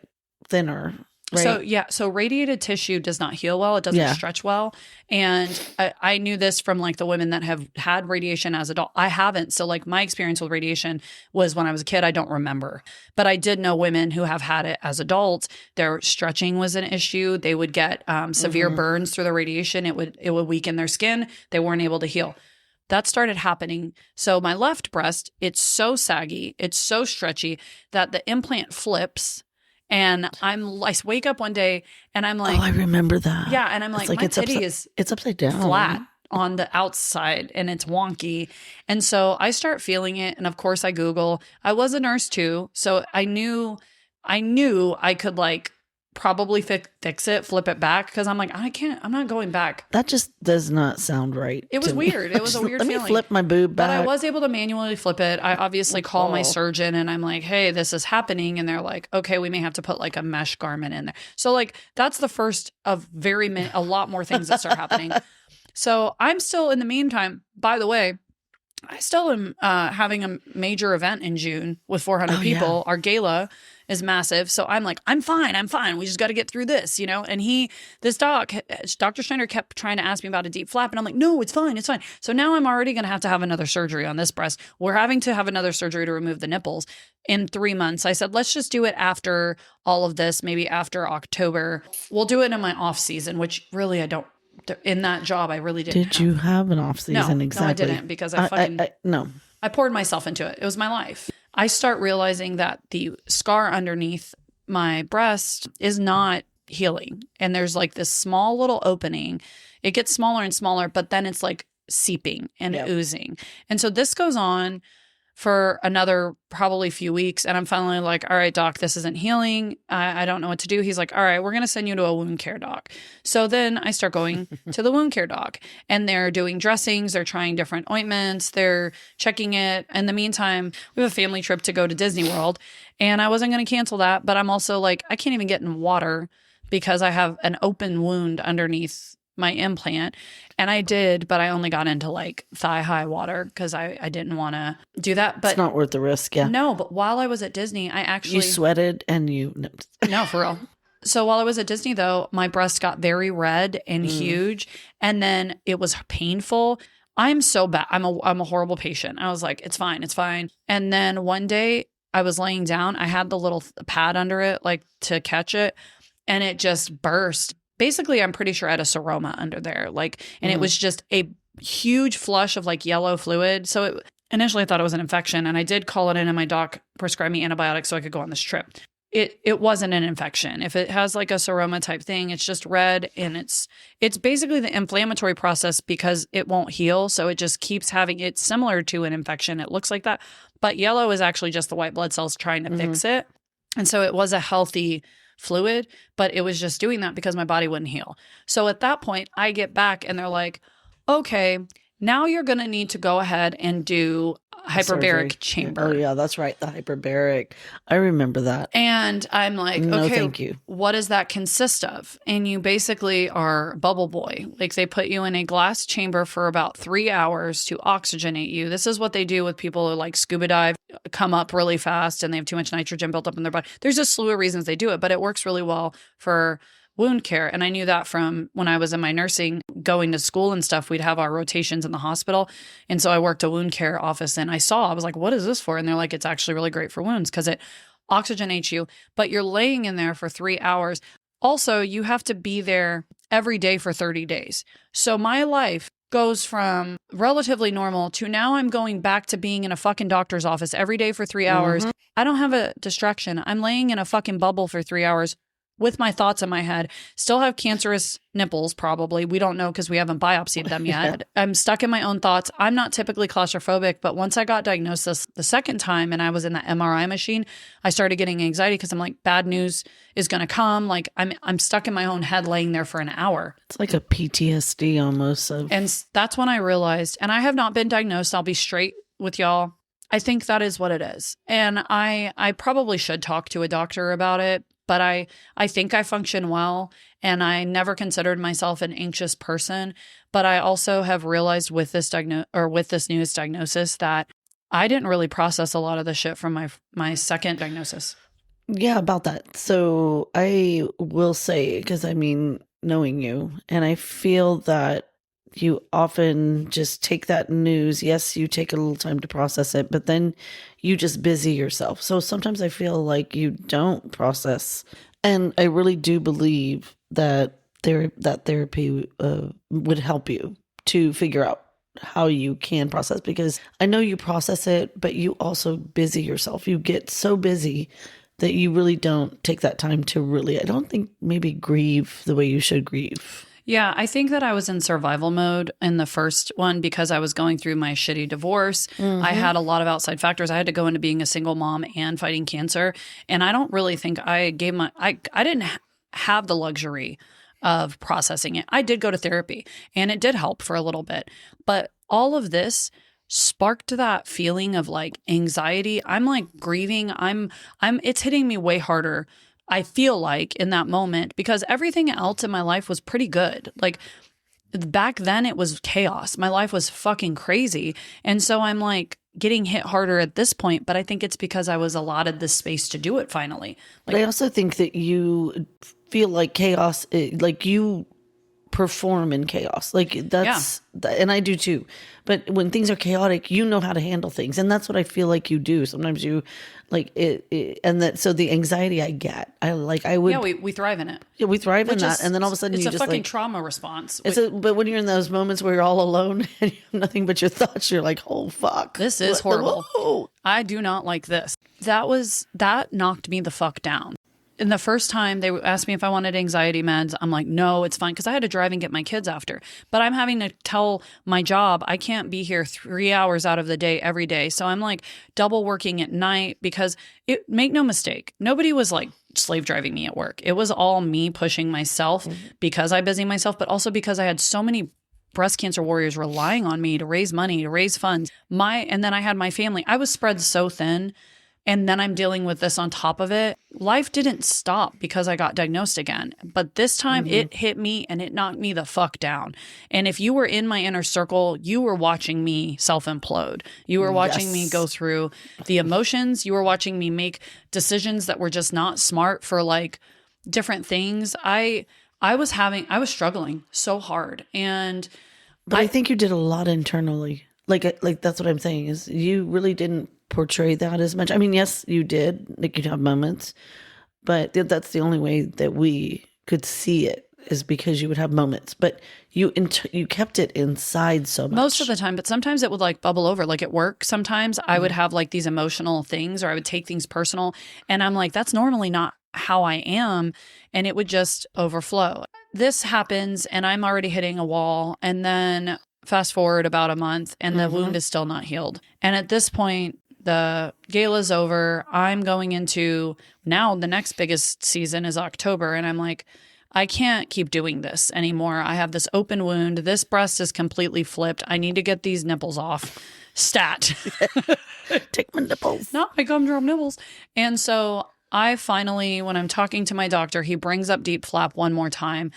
thinner. Right? So radiated tissue does not heal well. It doesn't stretch well. And I knew this from like the women that have had radiation as adult. I haven't. So like my experience with radiation was when I was a kid. I don't remember. But I did know women who have had it as adults. Their stretching was an issue. They would get severe burns through the radiation. It would weaken their skin. They weren't able to heal. That started happening. So my left breast, it's so saggy, it's so stretchy that the implant flips. And I wake up one day and I'm like, oh, I remember that. Yeah. And I'm like my titty is it's upside down, flat on the outside and it's wonky. And so I start feeling it. And of course I Google. I was a nurse too. So I knew I could like probably fix it, flip it back. Cause I'm like, I'm not going back. That just does not sound right. It was weird. It was a weird feeling. Let me flip my boob back. But I was able to manually flip it. I obviously call my surgeon and I'm like, hey, this is happening. And they're like, okay, we may have to put like a mesh garment in there. So like, that's the first of a lot more things that start happening. So I'm still in the meantime, by the way, I still am having a major event in June with 400 people. Yeah. Our gala is massive. So I'm like, I'm fine. We just got to get through this, And Dr. Schneider kept trying to ask me about a deep flap. And I'm like, no, it's fine. So now I'm already going to have another surgery on this breast. We're having to have another surgery to remove the nipples in 3 months. I said, let's just do it after all of this, maybe after October. We'll do it in my off season, which really I don't. In that job, I really didn't. Did you have an off season? No, exactly. No, I didn't because I poured myself into it. It was my life. I start realizing that the scar underneath my breast is not healing. And there's like this small little opening. It gets smaller and smaller, but then it's like seeping and oozing. And so this goes on for another probably few weeks. And I'm finally like, all right, doc, this isn't healing. I don't know what to do. He's like, all right, we're going to send you to a wound care doc. So then I start going to the wound care doc and they're doing dressings. They're trying different ointments. They're checking it. In the meantime, we have a family trip to go to Disney World and I wasn't going to cancel that. But I'm also like, I can't even get in water because I have an open wound underneath my implant. And I did, but I only got into like thigh high water because I didn't want to do that. But it's not worth the risk. Yeah. No, but while I was at Disney, you sweated and no, for real. So while I was at Disney though, my breast got very red and huge. And then it was painful. I'm so bad. I'm a horrible patient. I was like, it's fine. And then one day I was laying down. I had the little pad under it, like to catch it. And it just burst. Basically, I'm pretty sure I had a seroma under there. And it was just a huge flush of like yellow fluid. So initially I thought it was an infection and I did call it in and my doc prescribed me antibiotics so I could go on this trip. It wasn't an infection. If it has like a seroma type thing, it's just red and it's basically the inflammatory process because it won't heal. So it just keeps it's similar to an infection. It looks like that. But yellow is actually just the white blood cells trying to fix it. And so it was a healthy fluid, but it was just doing that because my body wouldn't heal. So at that point, I get back and they're like, okay, now you're going to need to go ahead and do hyperbaric chamber. Oh, yeah, that's right. The hyperbaric. I remember that. And I'm like, no, okay, thank you. What does that consist of? And you basically are bubble boy. Like they put you in a glass chamber for about 3 hours to oxygenate you. This is what they do with people who like scuba dive, come up really fast and they have too much nitrogen built up in their body. There's a slew of reasons they do it, but it works really well for wound care. And I knew that from when I was in my nursing, going to school and stuff, we'd have our rotations in the hospital. And so I worked a wound care office and I was like, what is this for? And they're like, it's actually really great for wounds because it oxygenates you, but you're laying in there for 3 hours. Also, you have to be there every day for 30 days. So my life goes from relatively normal to now I'm going back to being in a fucking doctor's office every day for 3 hours. I don't have a distraction. I'm laying in a fucking bubble for 3 hours with my thoughts in my head. Still have cancerous nipples, probably. We don't know because we haven't biopsied them yet. I'm stuck in my own thoughts. I'm not typically claustrophobic, but once I got diagnosed the second time and I was in the MRI machine, I started getting anxiety because I'm like, bad news is going to come. Like I'm stuck in my own head laying there for an hour. It's like a PTSD almost. And that's when I realized, and I have not been diagnosed. I'll be straight with y'all. I think that is what it is. And I probably should talk to a doctor about it. But I think I function well, and I never considered myself an anxious person. But I also have realized with this newest diagnosis that I didn't really process a lot of the shit from my second diagnosis. Yeah, about that. So I will say, because I mean, knowing you, and I feel that you often just take that news. Yes, you take a little time to process it, but then you just busy yourself. So sometimes I feel like you don't process. And I really do believe that therapy would help you to figure out how you can process, because I know you process it, but you also busy yourself. You get so busy that you really don't take that time to really, I don't think, maybe grieve the way you should grieve. Yeah, I think that I was in survival mode in the first one because I was going through my shitty divorce. I had a lot of outside factors. I had to go into being a single mom and fighting cancer. And I don't really think I didn't have the luxury of processing it. I did go to therapy and it did help for a little bit. But all of this sparked that feeling of like anxiety. I'm like grieving. It's hitting me way harder, I feel like, in that moment, because everything else in my life was pretty good. Like back then it was chaos. My life was fucking crazy. And so I'm like getting hit harder at this point, but I think it's because I was allotted this space to do it finally. But I also think that you feel like chaos, like you perform in chaos. Like that's, and I do too. But when things are chaotic, you know how to handle things. And that's what I feel like you do. Sometimes you like it and that, so the anxiety I get, we thrive in it. Yeah, we thrive in that. And then all of a sudden it's you a just fucking like, trauma response. But when you're in those moments where you're all alone and you have nothing but your thoughts, you're like, oh fuck. This is horrible. Whoa. I do not like this. That knocked me the fuck down. And the first time they asked me if I wanted anxiety meds, I'm like, no, it's fine. Because I had to drive and get my kids after. But I'm having to tell my job I can't be here 3 hours out of the day every day. So I'm like double working at night because make no mistake, nobody was like slave driving me at work. It was all me pushing myself because I busy myself, but also because I had so many breast cancer warriors relying on me to raise money, to raise funds. And then I had my family. I was spread so thin. And then I'm dealing with this on top of it. Life didn't stop because I got diagnosed again. But this time it hit me and it knocked me the fuck down. And if you were in my inner circle, you were watching me self-implode. You were watching me go through the emotions. You were watching me make decisions that were just not smart for like different things. I was struggling so hard. But I think you did a lot internally. Like that's what I'm saying is you really didn't portray that as much. I mean, yes, you did. Like you'd have moments, but that's the only way that we could see it is because you would have moments. But you kept it inside so much. Most of the time, but sometimes it would like bubble over. Like at work, sometimes I would have like these emotional things, or I would take things personal, and I'm like, that's normally not how I am, and it would just overflow. This happens, and I'm already hitting a wall, and then fast forward about a month, and the wound is still not healed. And at this point, the gala's over. I'm going into now the next biggest season is October. And I'm like, I can't keep doing this anymore. I have this open wound. This breast is completely flipped. I need to get these nipples off. Stat. Take my nipples. Not my gumdrop nipples. And so I finally, when I'm talking to my doctor, he brings up deep flap one more time.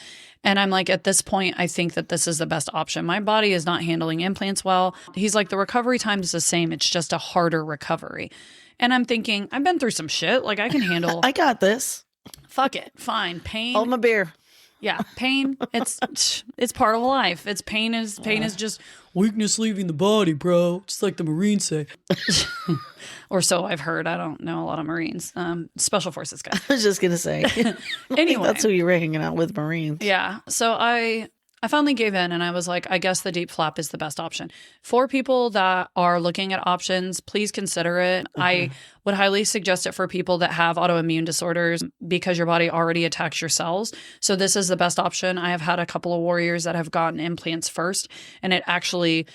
And I'm like, at this point, I think that this is the best option. My body is not handling implants well. He's like, the recovery time is the same. It's just a harder recovery. And I'm thinking, I've been through some shit. Like I can handle. I got this. Fuck it. Fine. Pain. Hold my beer. Yeah, pain. It's part of life. It's pain is just weakness leaving the body, bro. Just like the Marines say, or so I've heard. I don't know a lot of Marines. Special Forces guys. I was just gonna say. Anyway, that's who you were hanging out with, Marines. Yeah. So I finally gave in and I was like, I guess the deep flap is the best option. For people that are looking at options, please consider it. I would highly suggest it for people that have autoimmune disorders because your body already attacks your cells. So this is the best option. I have had a couple of warriors that have gotten implants first, and it actually,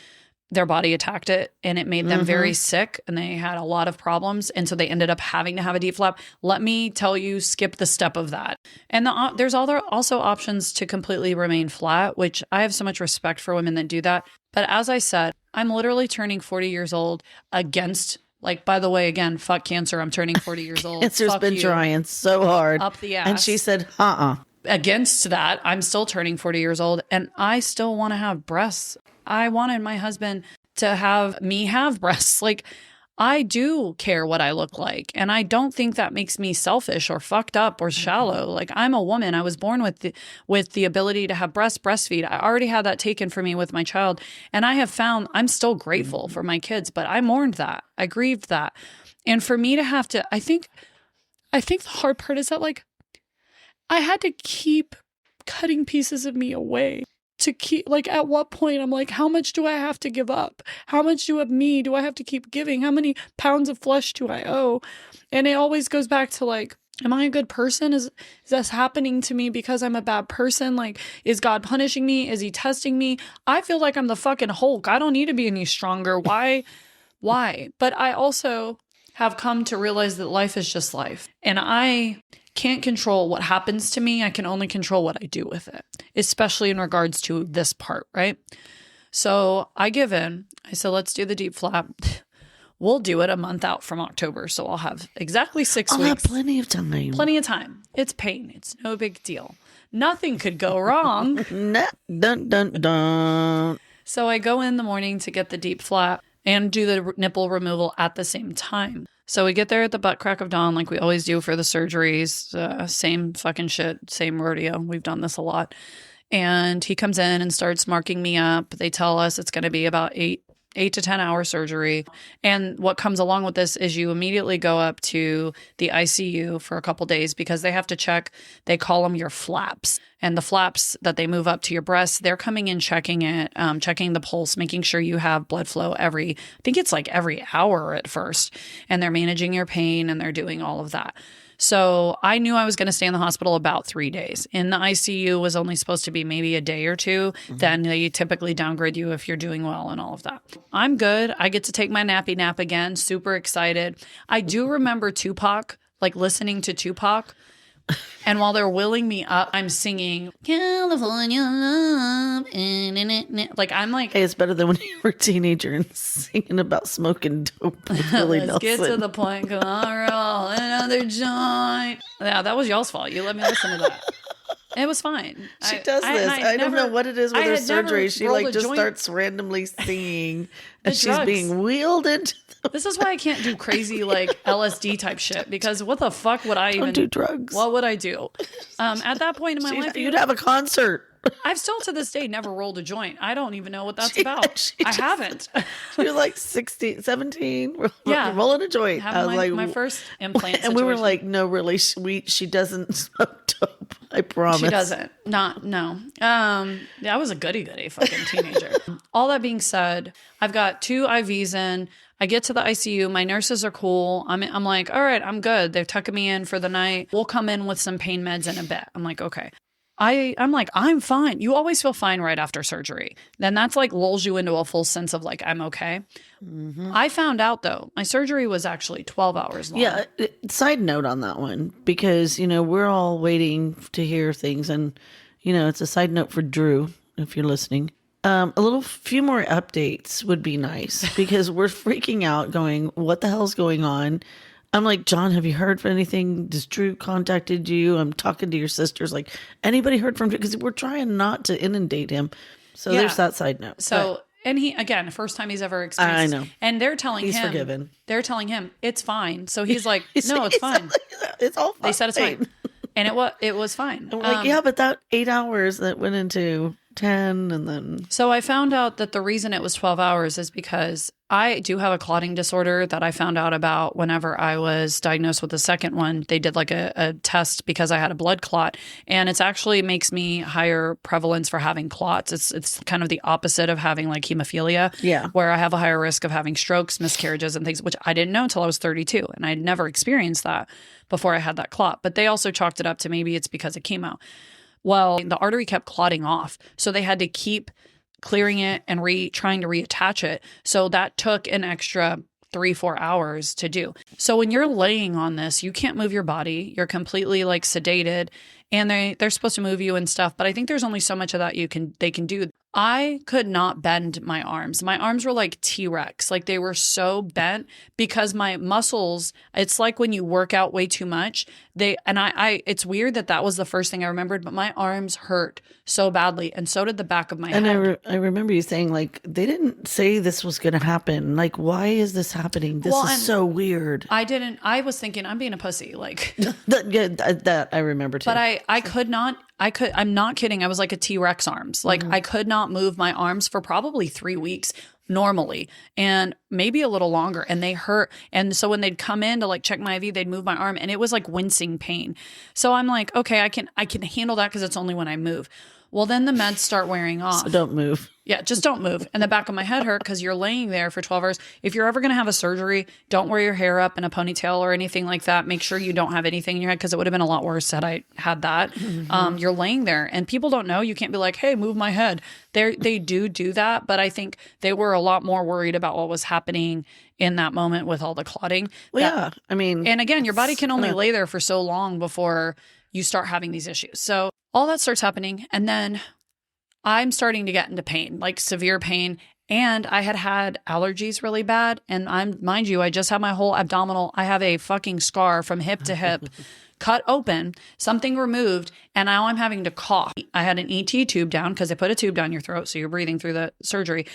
their body attacked it and it made them very sick and they had a lot of problems. And so they ended up having to have a deep flap. Let me tell you, skip the step of that. And there's also options to completely remain flat, which I have so much respect for women that do that. But as I said, I'm literally turning 40 years old against, like, by the way, again, fuck cancer. I'm turning 40 years old. Cancer's been trying so hard. Up the ass. And she said, Against that, I'm still turning 40 years old and I still want to have breasts. I wanted my husband to have me have breasts. Like, I do care what I look like. And I don't think that makes me selfish or fucked up or shallow. Like, I'm a woman. I was born with the ability to have breastfeed. I already had that taken from me with my child. And I have found I'm still grateful for my kids, but I mourned that. I grieved that. And for me to have to, I think the hard part is that, like, I had to keep cutting pieces of me away. To keep, like, at what point I'm like, how much do I have to give up? How much of me do I have to keep giving? How many pounds of flesh do I owe? And it always goes back to, like, am I a good person? Is this happening to me because I'm a bad person? Like, is God punishing me? Is he testing me? I feel like I'm the fucking Hulk. I don't need to be any stronger. Why? But I also have come to realize that life is just life. And I can't control what happens to me. I can only control what I do with it, especially in regards to this part, right? So I give in. I said, let's do the deep flap. We'll do it a month out from October. So I'll have exactly 6 weeks. I'll have plenty of time. Plenty of time. It's pain. It's no big deal. Nothing could go wrong. Dun, dun, dun. So I go in the morning to get the deep flap and do the nipple removal at the same time. So we get there at the butt crack of dawn like we always do for the surgeries. Same fucking shit, same rodeo. We've done this a lot. And he comes in and starts marking me up. They tell us it's going to be about 8 to 10 hour surgery. And what comes along with this is you immediately go up to the ICU for a couple days because they have to check, they call them your flaps. And the flaps that they move up to your breasts, they're coming in, checking it, checking the pulse, making sure you have blood flow I think it's like every hour at first. And they're managing your pain and they're doing all of that. So I knew I was going to stay in the hospital about 3 days. In the ICU was only supposed to be maybe a day or two. Then they typically downgrade you if you're doing well and all of that. I'm good. I get to take my nappy nap again. Super excited. I do remember Tupac, like listening to Tupac. And while they're wheeling me up, I'm singing California Love. Like, I'm like, hey, it's better than when you were a teenager and singing about smoking dope with Willie let's Nelson. get to the point. Come on, roll another joint. Yeah, that was y'all's fault. You let me listen to that. It was fine. She does this. I don't know what it is with her surgery. She like just starts randomly singing and she's being wheeled into This is why I can't do crazy like LSD type shit, because what the fuck would I even do drugs? What would I do? At that point in my life, you'd have a concert. I've still to this day never rolled a joint. I don't even know what that's about. I haven't. You're like 16, 17, rolling a joint. I was like, my first implant and we were like, no, really, she doesn't smoke dope. I promise. She doesn't. No. I was a goody fucking teenager. All that being said, I've got 2 IVs in. I get to the ICU. My nurses are cool. I'm like, all right, I'm good. They're tucking me in for the night. We'll come in with some pain meds in a bit. I'm like, okay. I'm like, I'm fine. You always feel fine right after surgery. Then that's like lulls you into a full sense of like, I'm okay. I found out though, my surgery was actually 12 hours long. Yeah. Side note on that one, because, we're all waiting to hear things. And, it's a side note for Drew, if you're listening. A few more updates would be nice because we're freaking out going, what the hell's going on? I'm like, John, have you heard from anything? Does Drew contacted you? I'm talking to your sisters. Like, anybody heard from Drew? Because we're trying not to inundate him. So there's that side note. So, and he, again, first time he's ever experienced. I know. And they're telling he's him. Forgiven. They're telling him, it's fine. So he's like, no, it's fine. It's all fine. They said it's fine. And it was fine. I'm like, yeah, but that 8 hours that went into 10 and then. So I found out that the reason it was 12 hours is because I do have a clotting disorder that I found out about whenever I was diagnosed with the second one. They did like a test because I had a blood clot, and it's actually makes me higher prevalence for having clots. It's kind of the opposite of having like hemophilia, where I have a higher risk of having strokes, miscarriages, and things, which I didn't know until I was 32, and I'd never experienced that before I had that clot. But they also chalked it up to maybe it's because of chemo. Well, the artery kept clotting off, so they had to keep clearing it and trying to reattach it. So that took an extra 3-4 hours to do. So when you're laying on this, you can't move your body. You're completely like sedated, and they're supposed to move you and stuff. But I think there's only so much of that they can do. I could not bend my arms. My arms were like T-Rex. Like they were so bent because my muscles, it's like when you work out way too much, it's weird that was the first thing I remembered, but my arms hurt so badly. And so did the back of my head. And I remember you saying like, they didn't say this was going to happen. Like, why is this happening? This is so weird. I was thinking I'm being a pussy. Like that I remember too. But I'm not kidding. I was like a T-Rex arms. Like I could not move my arms for probably 3 weeks normally, and maybe a little longer, and they hurt. And so when they'd come in to like check my IV, they'd move my arm, and it was like wincing pain. So I'm like, okay, I can handle that because it's only when I move. Well, then the meds start wearing off. So don't move. Yeah, just don't move. And the back of my head hurt because you're laying there for 12 hours. If you're ever going to have a surgery, don't wear your hair up in a ponytail or anything like that. Make sure you don't have anything in your head because it would have been a lot worse had I had that. Mm-hmm. You're laying there and people don't know. You can't be like, hey, move my head. They do that. But I think they were a lot more worried about what was happening in that moment with all the clotting. Well, yeah, I mean. And again, your body can only lay there for so long before you start having these issues. So all that starts happening. And then I'm starting to get into pain, like severe pain. And I had allergies really bad. And mind you, I just had my whole abdominal. I have a fucking scar from hip to hip, cut open, something removed. And now I'm having to cough. I had an ET tube down because they put a tube down your throat. So you're breathing through the surgery.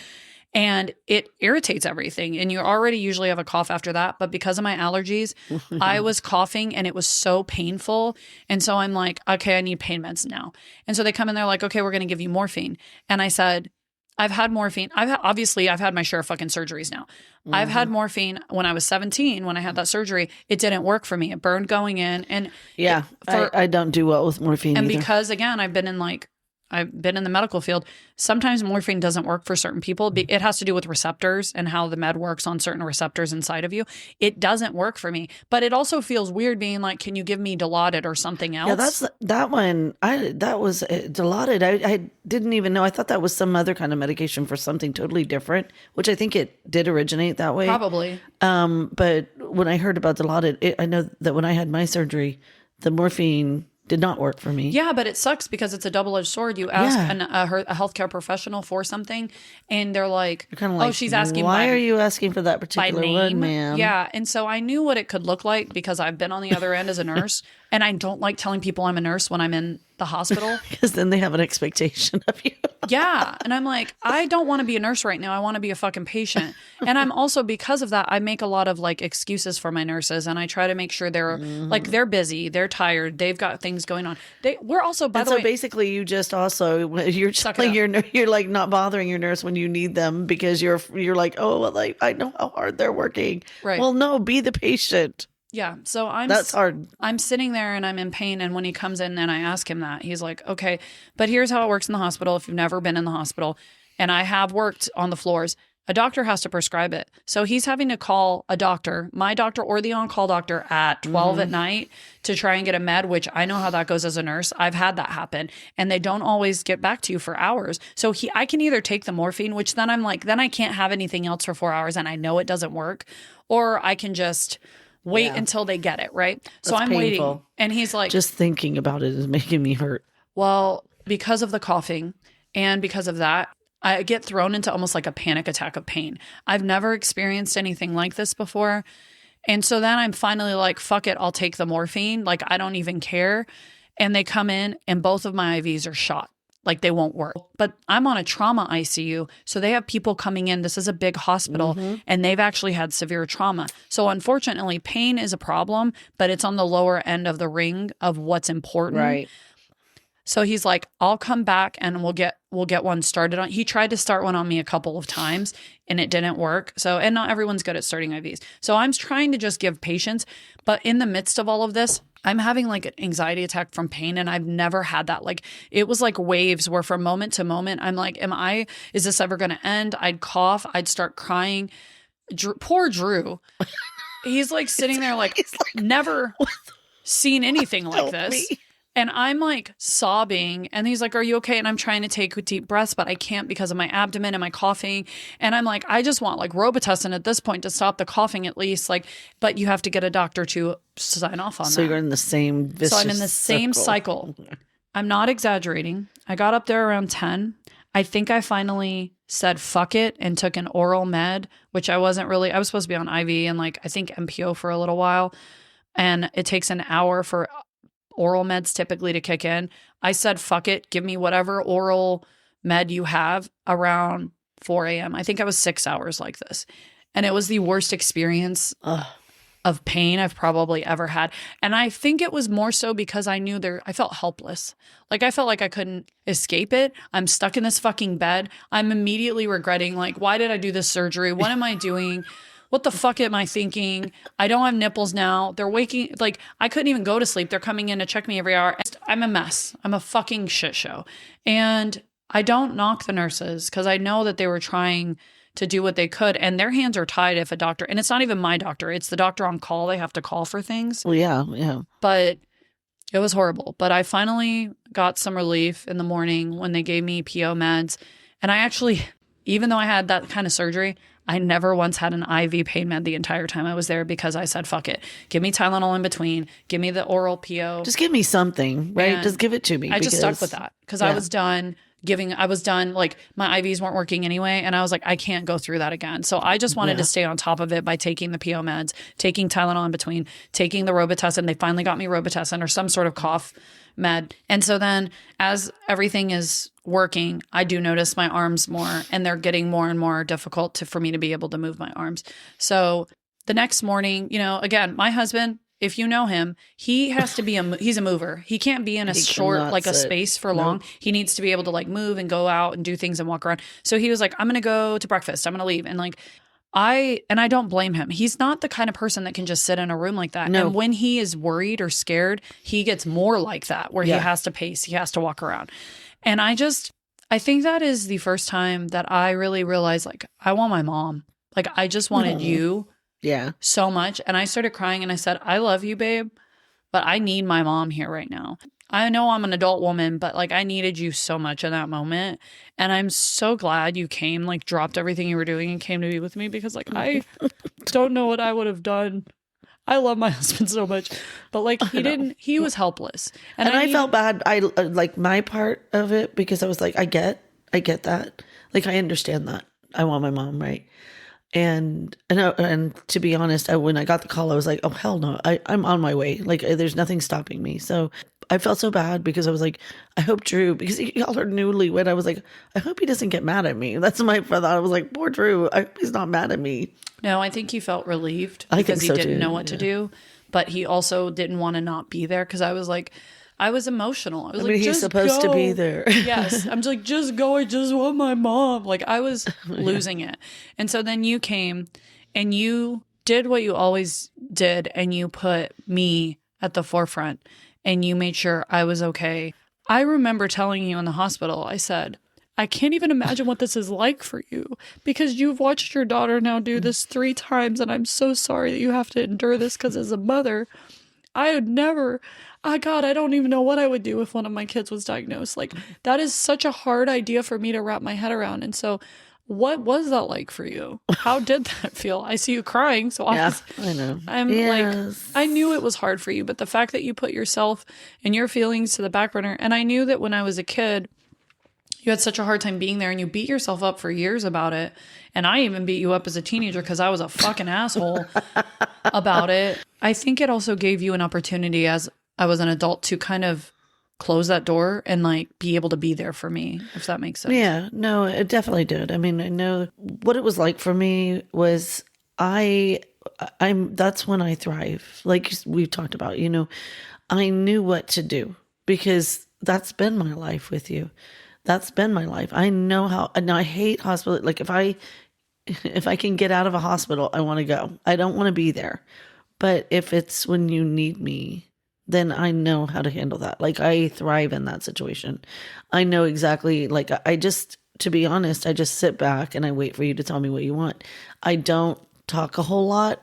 And it irritates everything. And you already usually have a cough after that. But because of my allergies, I was coughing and it was so painful. And so I'm like, okay, I need pain meds now. And so they come in, they're like, okay, we're going to give you morphine. And I said, I've had morphine. I've had my share of fucking surgeries now. Mm-hmm. I've had morphine when I was 17, when I had that surgery. It didn't work for me. It burned going in. And yeah, I don't do well with morphine and either. Because again, I've been in the medical field. Sometimes morphine doesn't work for certain people. It has to do with receptors and how the med works on certain receptors inside of you. It doesn't work for me, but it also feels weird being like, can you give me Dilaudid or something else? Yeah, that one. That was Dilaudid. I didn't even know. I thought that was some other kind of medication for something totally different, which I think it did originate that way. Probably. But when I heard about Dilaudid, I know that when I had my surgery, the morphine did not work for me. Yeah, but it sucks because it's a double-edged sword. You ask a healthcare professional for something, and they're like, kind of like, oh, she's asking why are you asking for that particular one, ma'am? Yeah, and so I knew what it could look like because I've been on the other end as a nurse, and I don't like telling people I'm a nurse when I'm in the hospital. Because then they have an expectation of you. Yeah, and I'm like, I don't want to be a nurse right now. I want to be a fucking patient. And I'm also, because of that, I make a lot of like excuses for my nurses, and I try to make sure they're like, they're busy, they're tired, they've got things going on. We're also, by the way, basically you just also you're like not bothering your nurse when you need them because you're like, oh well, like I know how hard they're working. Right. Well, no, be the patient. Yeah. So that's hard. I'm sitting there and I'm in pain. And when he comes in and I ask him that, he's like, okay, but here's how it works in the hospital. If you've never been in the hospital, and I have worked on the floors, a doctor has to prescribe it. So he's having to call a doctor, my doctor or the on-call doctor at 12 at night to try and get a med, which I know how that goes as a nurse. I've had that happen. And they don't always get back to you for hours. So I can either take the morphine, which then I'm like, then I can't have anything else for 4 hours and I know it doesn't work. Or I can just wait until they get it, right? So I'm painful. Waiting. And he's like, just thinking about it is making me hurt. Well, because of the coughing and because of that, I get thrown into almost like a panic attack of pain. I've never experienced anything like this before. And so then I'm finally like, fuck it, I'll take the morphine. Like, I don't even care. And they come in and both of my IVs are shot. like they won't work. But I'm on a trauma ICU. So they have people coming in. This is a big hospital and they've actually had severe trauma. So unfortunately, pain is a problem, but it's on the lower end of the ring of what's important. Right. So he's like, I'll come back and we'll get one started on. He tried to start one on me a couple of times and it didn't work. So, and not everyone's good at starting IVs. So I'm trying to just give patience. But in the midst of all of this, I'm having like an anxiety attack from pain. And I've never had that. Like it was like waves where from moment to moment, I'm like, is this ever going to end? I'd cough. I'd start crying. Poor Drew. He's like sitting there like never seen anything like this. And I'm like sobbing and he's like, are you okay? And I'm trying to take deep breaths, but I can't because of my abdomen and my coughing. And I'm like, I just want like Robitussin at this point to stop the coughing at least. Like, but you have to get a doctor to sign off on that. So you're in the same vicious So I'm in the same cycle. I'm not exaggerating. I got up there around 10. I think I finally said fuck it and took an oral med, which I was supposed to be on IV and like I think MPO for a little while. And it takes an hour for oral meds typically to kick in. I said, fuck it. Give me whatever oral med you have around 4 a.m. I think I was 6 hours like this. And it was the worst experience of pain I've probably ever had. And I think it was more so because I knew I felt helpless. Like I felt like I couldn't escape it. I'm stuck in this fucking bed. I'm immediately regretting like, why did I do this surgery? What am I doing? What the fuck am I thinking? I don't have nipples now. They're waking, like, I couldn't even go to sleep. They're coming in to check me every hour. I'm a mess. I'm a fucking shit show. And I don't knock the nurses because I know that they were trying to do what they could. And their hands are tied if a doctor, and it's not even my doctor, it's the doctor on call. They have to call for things. Well, yeah. But it was horrible. But I finally got some relief in the morning when they gave me PO meds. And I actually, even though I had that kind of surgery, I never once had an IV pain med the entire time I was there because I said, fuck it. Give me Tylenol in between. Give me the oral PO. Just give me something, right? And just give it to me. I just stuck with that because I was done like my IVs weren't working anyway. And I was like, I can't go through that again. So I just wanted to stay on top of it by taking the PO meds, taking Tylenol in between, taking the Robitussin. They finally got me Robitussin or some sort of cough med. And so then as everything is working, I do notice my arms more and they're getting more and more difficult for me to be able to move my arms. So the next morning, again, my husband, if you know him, he has to be he's a mover. He can't be in a short, like a space for long. He needs to be able to like move and go out and do things and walk around. So he was like, I'm going to go to breakfast. I'm going to leave. And like, I don't blame him. He's not the kind of person that can just sit in a room like that. No. And when he is worried or scared, he gets more like that where he has to pace, he has to walk around. And I think that is the first time that I really realized like, I want my mom. Like I just wanted you so much. And I started crying and I said, I love you, babe, but I need my mom here right now. I know I'm an adult woman, but like I needed you so much in that moment. And I'm so glad you came, like dropped everything you were doing and came to be with me because like I don't know what I would have done. I love my husband so much, but like he was helpless. And I felt bad. I like my part of it because I was like, I get that. Like, I understand that. I want my mom, right? And to be honest, when I got the call, I was like, oh, hell no, I'm on my way. Like, there's nothing stopping me. So I felt so bad because I was like, I hope Drew, because y'all are newlywed. I was like, I hope he doesn't get mad at me. That's my thought. I was like, poor Drew. He's not mad at me. No, I think he felt relieved because he didn't know what to do. But he also didn't want to not be there because I was like, I was emotional. I was like, he's supposed to be there. Yes. I'm just like, just go. I just want my mom. Like I was losing it. And so then you came and you did what you always did. And you put me at the forefront and you made sure I was okay. I remember telling you in the hospital, I said, I can't even imagine what this is like for you because you've watched your daughter now do this 3 times. And I'm so sorry that you have to endure this because as a mother, I would never, God, I don't even know what I would do if one of my kids was diagnosed. Like that is such a hard idea for me to wrap my head around. And so what was that like for you? How did that feel? I see you crying. So I know. Like, I knew it was hard for you, but the fact that you put yourself and your feelings to the back burner. And I knew that when I was a kid, you had such a hard time being there and you beat yourself up for years about it. And I even beat you up as a teenager because I was a fucking asshole about it. I think it also gave you an opportunity as I was an adult to kind of close that door and like be able to be there for me, if that makes sense. Yeah, no, it definitely did. I mean, I know what it was like for me was that's when I thrive. Like we've talked about, I knew what to do because that's been my life with you. That's been my life. I know how, and I hate hospital. Like if I can get out of a hospital, I want to go. I don't want to be there. But if it's when you need me, then I know how to handle that. Like I thrive in that situation. I know exactly, like to be honest, I just sit back and I wait for you to tell me what you want. I don't talk a whole lot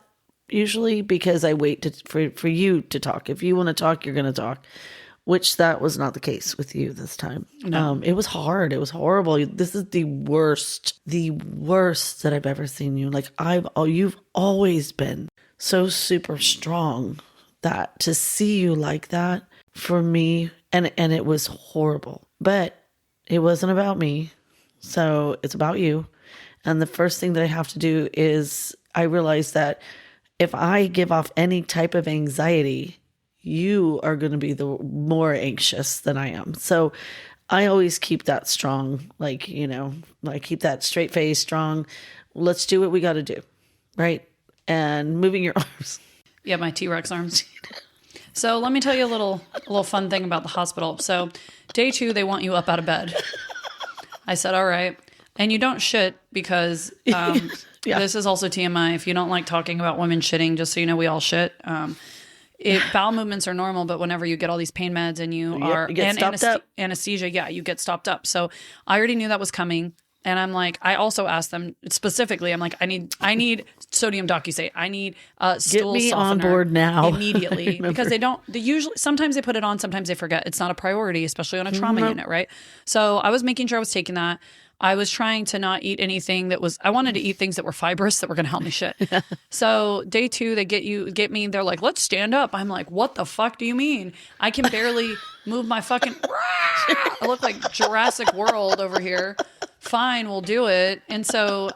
usually because I wait for you to talk. If you want to talk, you're going to talk, which that was not the case with you this time. No. It was hard. It was horrible. This is the worst that I've ever seen you. Like you've always been so super strong. That to see you like that for me, and it was horrible, but it wasn't about me. So it's about you. And the first thing that I have to do is I realize that if I give off any type of anxiety, you are going to be the more anxious than I am. So I always keep that strong, like keep that straight face strong. Let's do what we got to do. Right. And moving your arms. Yeah, my T-Rex arms. So let me tell you a little fun thing about the hospital. So day 2, they want you up out of bed. I said, all right. And you don't shit because this is also TMI. If you don't like talking about women shitting, just so you know, we all shit. Bowel movements are normal, but whenever you get all these pain meds and you get stopped up. Anesthesia, you get stopped up. So I already knew that was coming. And I'm like, I also asked them specifically, I'm like, I need sodium docusate. I need stool Get me softener on board now. Immediately. Because sometimes they put it on, sometimes they forget. It's not a priority, especially on a trauma unit, right? So I was making sure I was taking that. I was trying to not eat anything I wanted to eat things that were fibrous that were going to help me shit. So day 2, they get me, they're like, let's stand up. I'm like, what the fuck do you mean? I can barely move my fucking, I look like Jurassic World over here. Fine, we'll do it. And so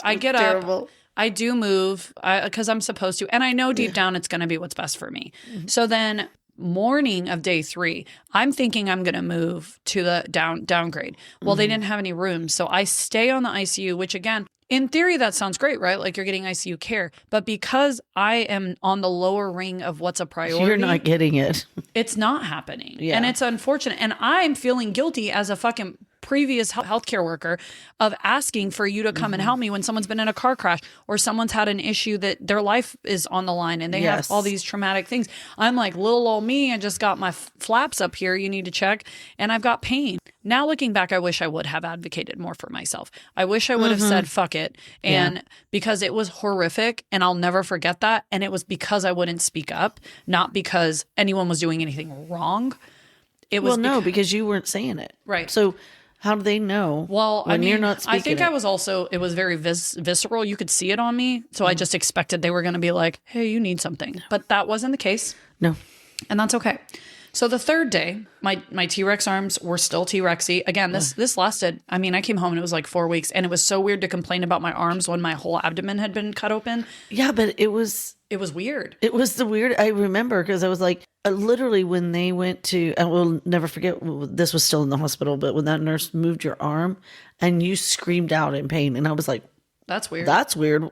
I get up, I do move because I'm supposed to. And I know deep down it's going to be what's best for me. Mm-hmm. So then morning of day 3, I'm thinking I'm going to move to the downgrade. Well, they didn't have any rooms. So I stay on the ICU, which again, in theory, that sounds great, right? Like you're getting ICU care. But because I am on the lower ring of what's a priority. You're not getting it. It's not happening. Yeah. And it's unfortunate. And I'm feeling guilty as a fucking previous healthcare worker of asking for you to come and help me when someone's been in a car crash or someone's had an issue that their life is on the line and they have all these traumatic things. I'm like, little old me, I just got my flaps up here. You need to check. And I've got pain. Now looking back, I wish I would have advocated more for myself. I wish I would have said, fuck it. And because it was horrific and I'll never forget that. And it was because I wouldn't speak up, not because anyone was doing anything wrong. It was because you weren't saying it. Right. So how do they know? Well, when you're not speaking I think it was very visceral. You could see it on me. So I just expected they were going to be like, hey, you need something. But that wasn't the case. No. And that's okay. So the third day, my T-Rex arms were still T-Rexy. Again, this lasted, I came home and it was like 4 weeks. And it was so weird to complain about my arms when my whole abdomen had been cut open. Yeah, but it was weird. It was the weird. I remember because I was like, literally when they went to, I will never forget, this was still in the hospital, but when that nurse moved your arm and you screamed out in pain. And I was like, that's weird. That's weird.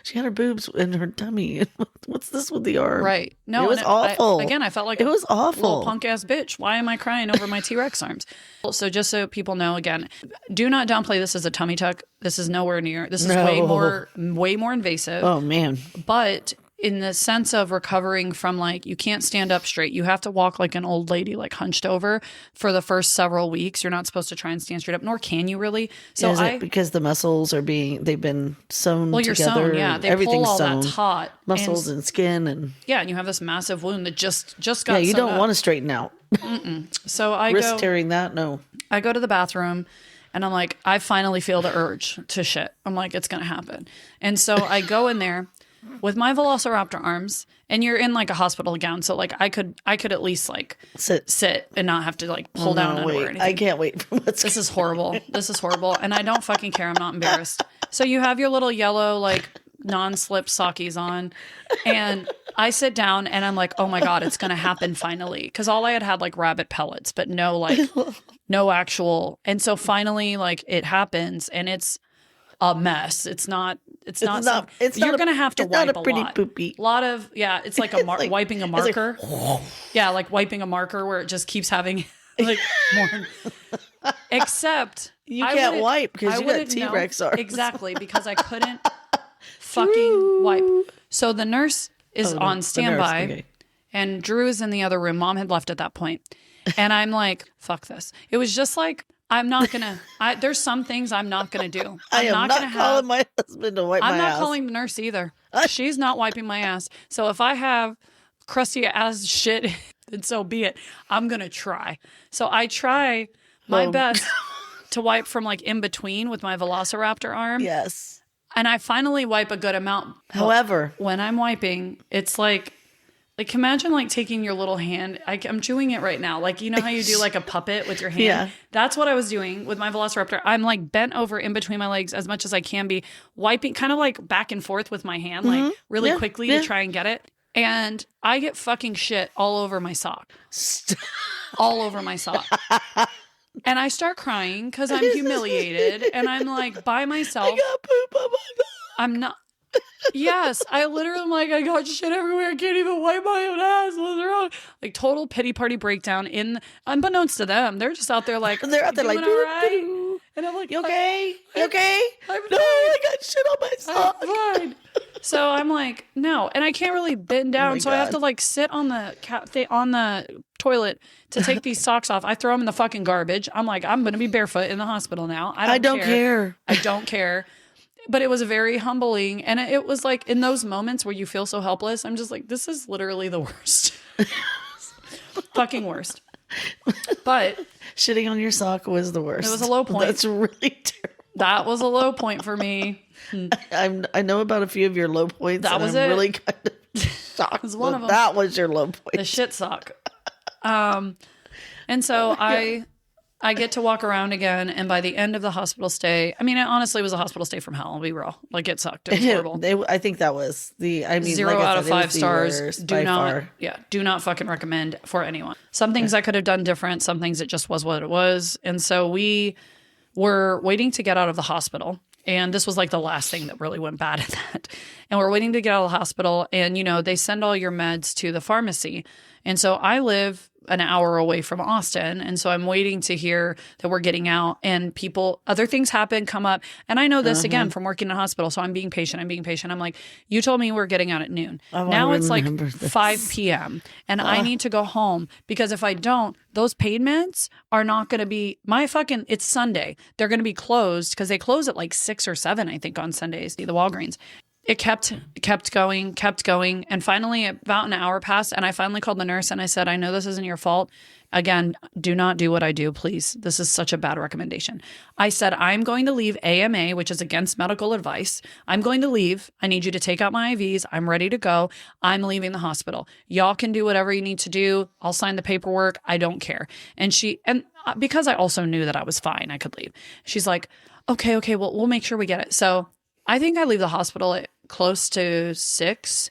She had her boobs in her tummy. What's this with the arm? Right. No, it was awful. I felt like it was awful. Little punk ass bitch. Why am I crying over my T-Rex arms? So just so people know, again, do not downplay this as a tummy tuck. This is nowhere near. This is way more invasive. Oh man. But in the sense of recovering from like, you can't stand up straight. You have to walk like an old lady, like hunched over for the first several weeks. You're not supposed to try and stand straight up, nor can you really. So is it because the muscles they've been sewn well, you're together. Sewn, yeah. They everything's pull all sewn. that taut. Muscles and skin and. Yeah, and you have this massive wound that just got Yeah, you sewn don't up. want to straighten out. So Risk tearing that? No. I go to the bathroom and I'm like, I finally feel the urge to shit. I'm like, it's going to happen. And so I go in there with my Velociraptor arms, and you're in like a hospital gown. So like I could at least like sit and not have to like pull down underwear or anything. I can't wait for this is horrible. This is horrible. And I don't fucking care. I'm not embarrassed. So you have your little yellow like non-slip sockies on. And I sit down and I'm like, oh my God, it's going to happen finally. Because all I had like rabbit pellets, but no actual. And so finally, like it happens and it's a mess. You're going to have to wipe a lot. Poopy. A lot of, it's like wiping a marker. Like wiping a marker where it just keeps having like more. Except you can't wipe because you got T-Rex arms. Exactly, because I couldn't fucking wipe. So the nurse is on standby and Drew is in the other room. Mom had left at that point. And I'm like, fuck this. It was just like, I'm not gonna. There's some things I'm not gonna do. I am not calling my husband to wipe my ass. I'm not calling the nurse either. She's not wiping my ass. So if I have crusty ass shit, then so be it. I'm gonna try. So I try my best to wipe from like in between with my Velociraptor arm. Yes. And I finally wipe a good amount. However, when I'm wiping, it's like imagine like taking your little hand. I'm doing it right now. Like, you know how you do like a puppet with your hand? Yeah. That's what I was doing with my Velociraptor. I'm like bent over in between my legs as much as I can be, wiping kind of like back and forth with my hand, like really quickly to try and get it. And I get fucking shit all over my sock. All over my sock. And I start crying because I'm humiliated. And I'm like by myself. I got poop on my nose. I'm not. Yes, I literally am like, I got shit everywhere. I can't even wipe my own ass. What's wrong? Like total pity party breakdown. Unbeknownst to them, they're just out there like, they're out there like, all right? And I'm like, you okay? You okay? I'm no, fine. I got shit on my sock. I'm fine. So I'm like, no, and I can't really bend down, so I have to like sit on the toilet to take these socks off. I throw them in the fucking garbage. I'm like, I'm gonna be barefoot in the hospital now. I don't care. I don't care. But it was very humbling. And it was like in those moments where you feel so helpless, I'm just like, this is literally the worst. Fucking worst. But shitting on your sock was the worst. It was a low point. That's really terrible. That was a low point for me. I know about a few of your low points. That was I'm it. really kind of shocked. Was one of them. That was your low point. The shit sock. And so I get to walk around again, and by the end of the hospital stay, I mean, it honestly was a hospital stay from hell. I'll be real. Like, it sucked. It was horrible. I think that was 0 out of 5 stars. Do not fucking recommend for anyone. Some things I could have done different. Some things it just was what it was. And so we were waiting to get out of the hospital. And this was like the last thing that really went bad at that. And we're waiting to get out of the hospital. And, they send all your meds to the pharmacy. And so I live an hour away from Austin. And so I'm waiting to hear that we're getting out, and other things come up. And I know this again from working in a hospital. So I'm being patient. I'm like, you told me we're getting out at noon. Now it's like 5 p.m. and I need to go home, because if I don't, those pain meds are not going to be it's Sunday. They're going to be closed because they close at like 6 or 7, I think, on Sundays, the Walgreens. It kept going. And finally, about an hour passed, and I finally called the nurse and I said, I know this isn't your fault. Again, do not do what I do, please. This is such a bad recommendation. I said, I'm going to leave AMA, which is against medical advice. I'm going to leave. I need you to take out my IVs. I'm ready to go. I'm leaving the hospital. Y'all can do whatever you need to do. I'll sign the paperwork. I don't care. And because I also knew that I was fine, I could leave. She's like, okay, well, we'll make sure we get it. So I think I leave the hospital at close to 6,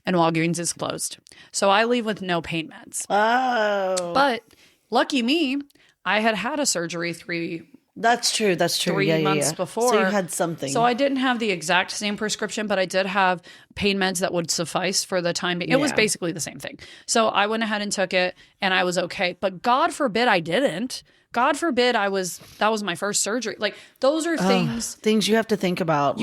and Walgreens is closed. So I leave with no pain meds. Oh. But lucky me, I had a surgery 3 That's true. 3 months before. So you had something. So I didn't have the exact same prescription, but I did have pain meds that would suffice for the time being. It was basically the same thing. So I went ahead and took it, and I was okay. But God forbid I didn't. God forbid that was my first surgery. Like, those are things you have to think about.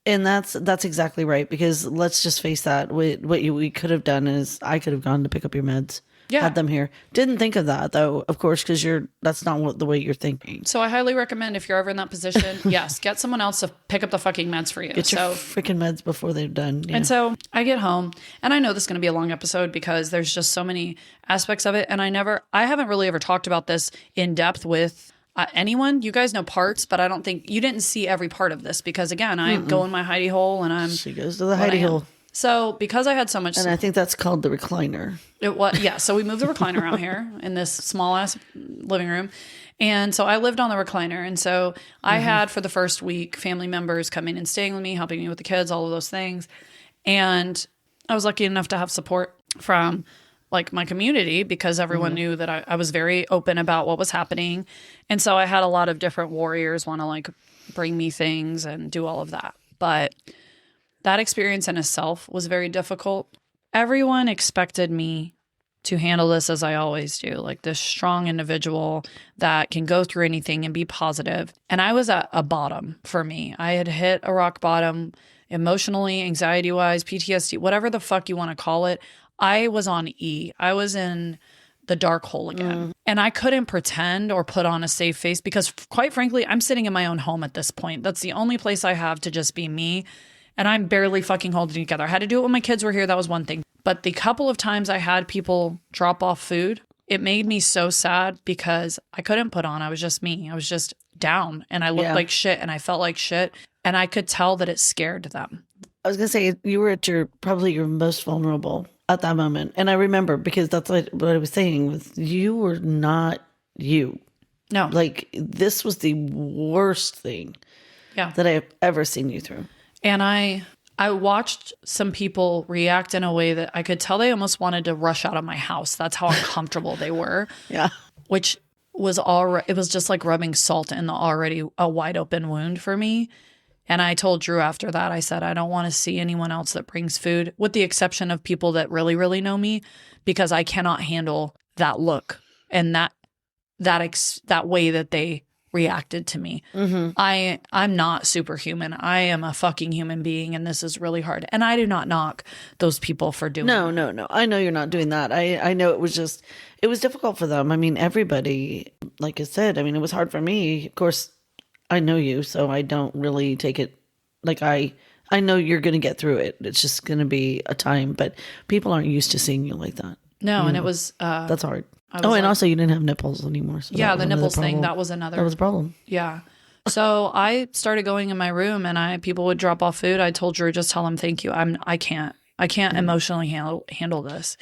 And that's exactly right, because let's just face that. What we could have done is I could have gone to pick up your meds. Yeah. Had them here. Didn't think of that, though, of course, because that's not the way you're thinking. So I highly recommend, if you're ever in that position, yes, get someone else to pick up the fucking meds for you. Get your freaking meds before they're done. Yeah. And so I get home, and I know this is going to be a long episode because there's just so many aspects of it. And I haven't really ever talked about this in depth with anyone. You guys know parts, but I don't think you didn't see every part of this, because again, I go in my hidey hole, and she goes to the hidey hole. So because I had so much, And I think that's called the recliner. it was, yeah. So we moved the recliner out here in this small ass living room. And so I lived on the recliner. And so I had for the first week family members coming and staying with me, helping me with the kids, all of those things. And I was lucky enough to have support from like my community because everyone knew that I was very open about what was happening. And so I had a lot of different warriors want to like bring me things and do all of that. But that experience in itself was very difficult. Everyone expected me to handle this as I always do, like this strong individual that can go through anything and be positive. And I was at a bottom for me. I had hit a rock bottom emotionally, anxiety-wise, PTSD, whatever the fuck you want to call it. I was on E. I was in the dark hole again. And I couldn't pretend or put on a safe face because quite frankly, I'm sitting in my own home at this point. That's the only place I have to just be me. And I'm barely fucking holding it together. I had to do it when my kids were here. That was one thing. But the couple of times I had people drop off food, it made me so sad because I couldn't put on. I was just me. I was just down and I looked like shit and I felt like shit. And I could tell that it scared them. I was going to say, you were at probably your most vulnerable at that moment. And I remember because that's what I was saying was you were not you. No. Like this was the worst thing that I have ever seen you through. And I watched some people react in a way that I could tell they almost wanted to rush out of my house. That's how uncomfortable they were. Yeah. Which was it was just like rubbing salt in the already a wide open wound for me. And I told Drew after that, I said, I don't want to see anyone else that brings food, with the exception of people that really, really know me, because I cannot handle that look and that way that they reacted to me. I'm not superhuman. I am a fucking human being, and this is really hard. And I do not knock those people for doing No. I know you're not doing that. I know it was difficult for them. I mean, everybody, like I said, I mean, it was hard for me. Of course, I know you, so I don't really take it like I know you're going to get through it. It's just going to be a time, but people aren't used to seeing you like that. No, and it was that's hard. And also you didn't have nipples anymore. So yeah, the nipples thing, that was a problem. Yeah. So I started going in my room and people would drop off food. I told Drew, just tell them thank you. I can't emotionally handle this.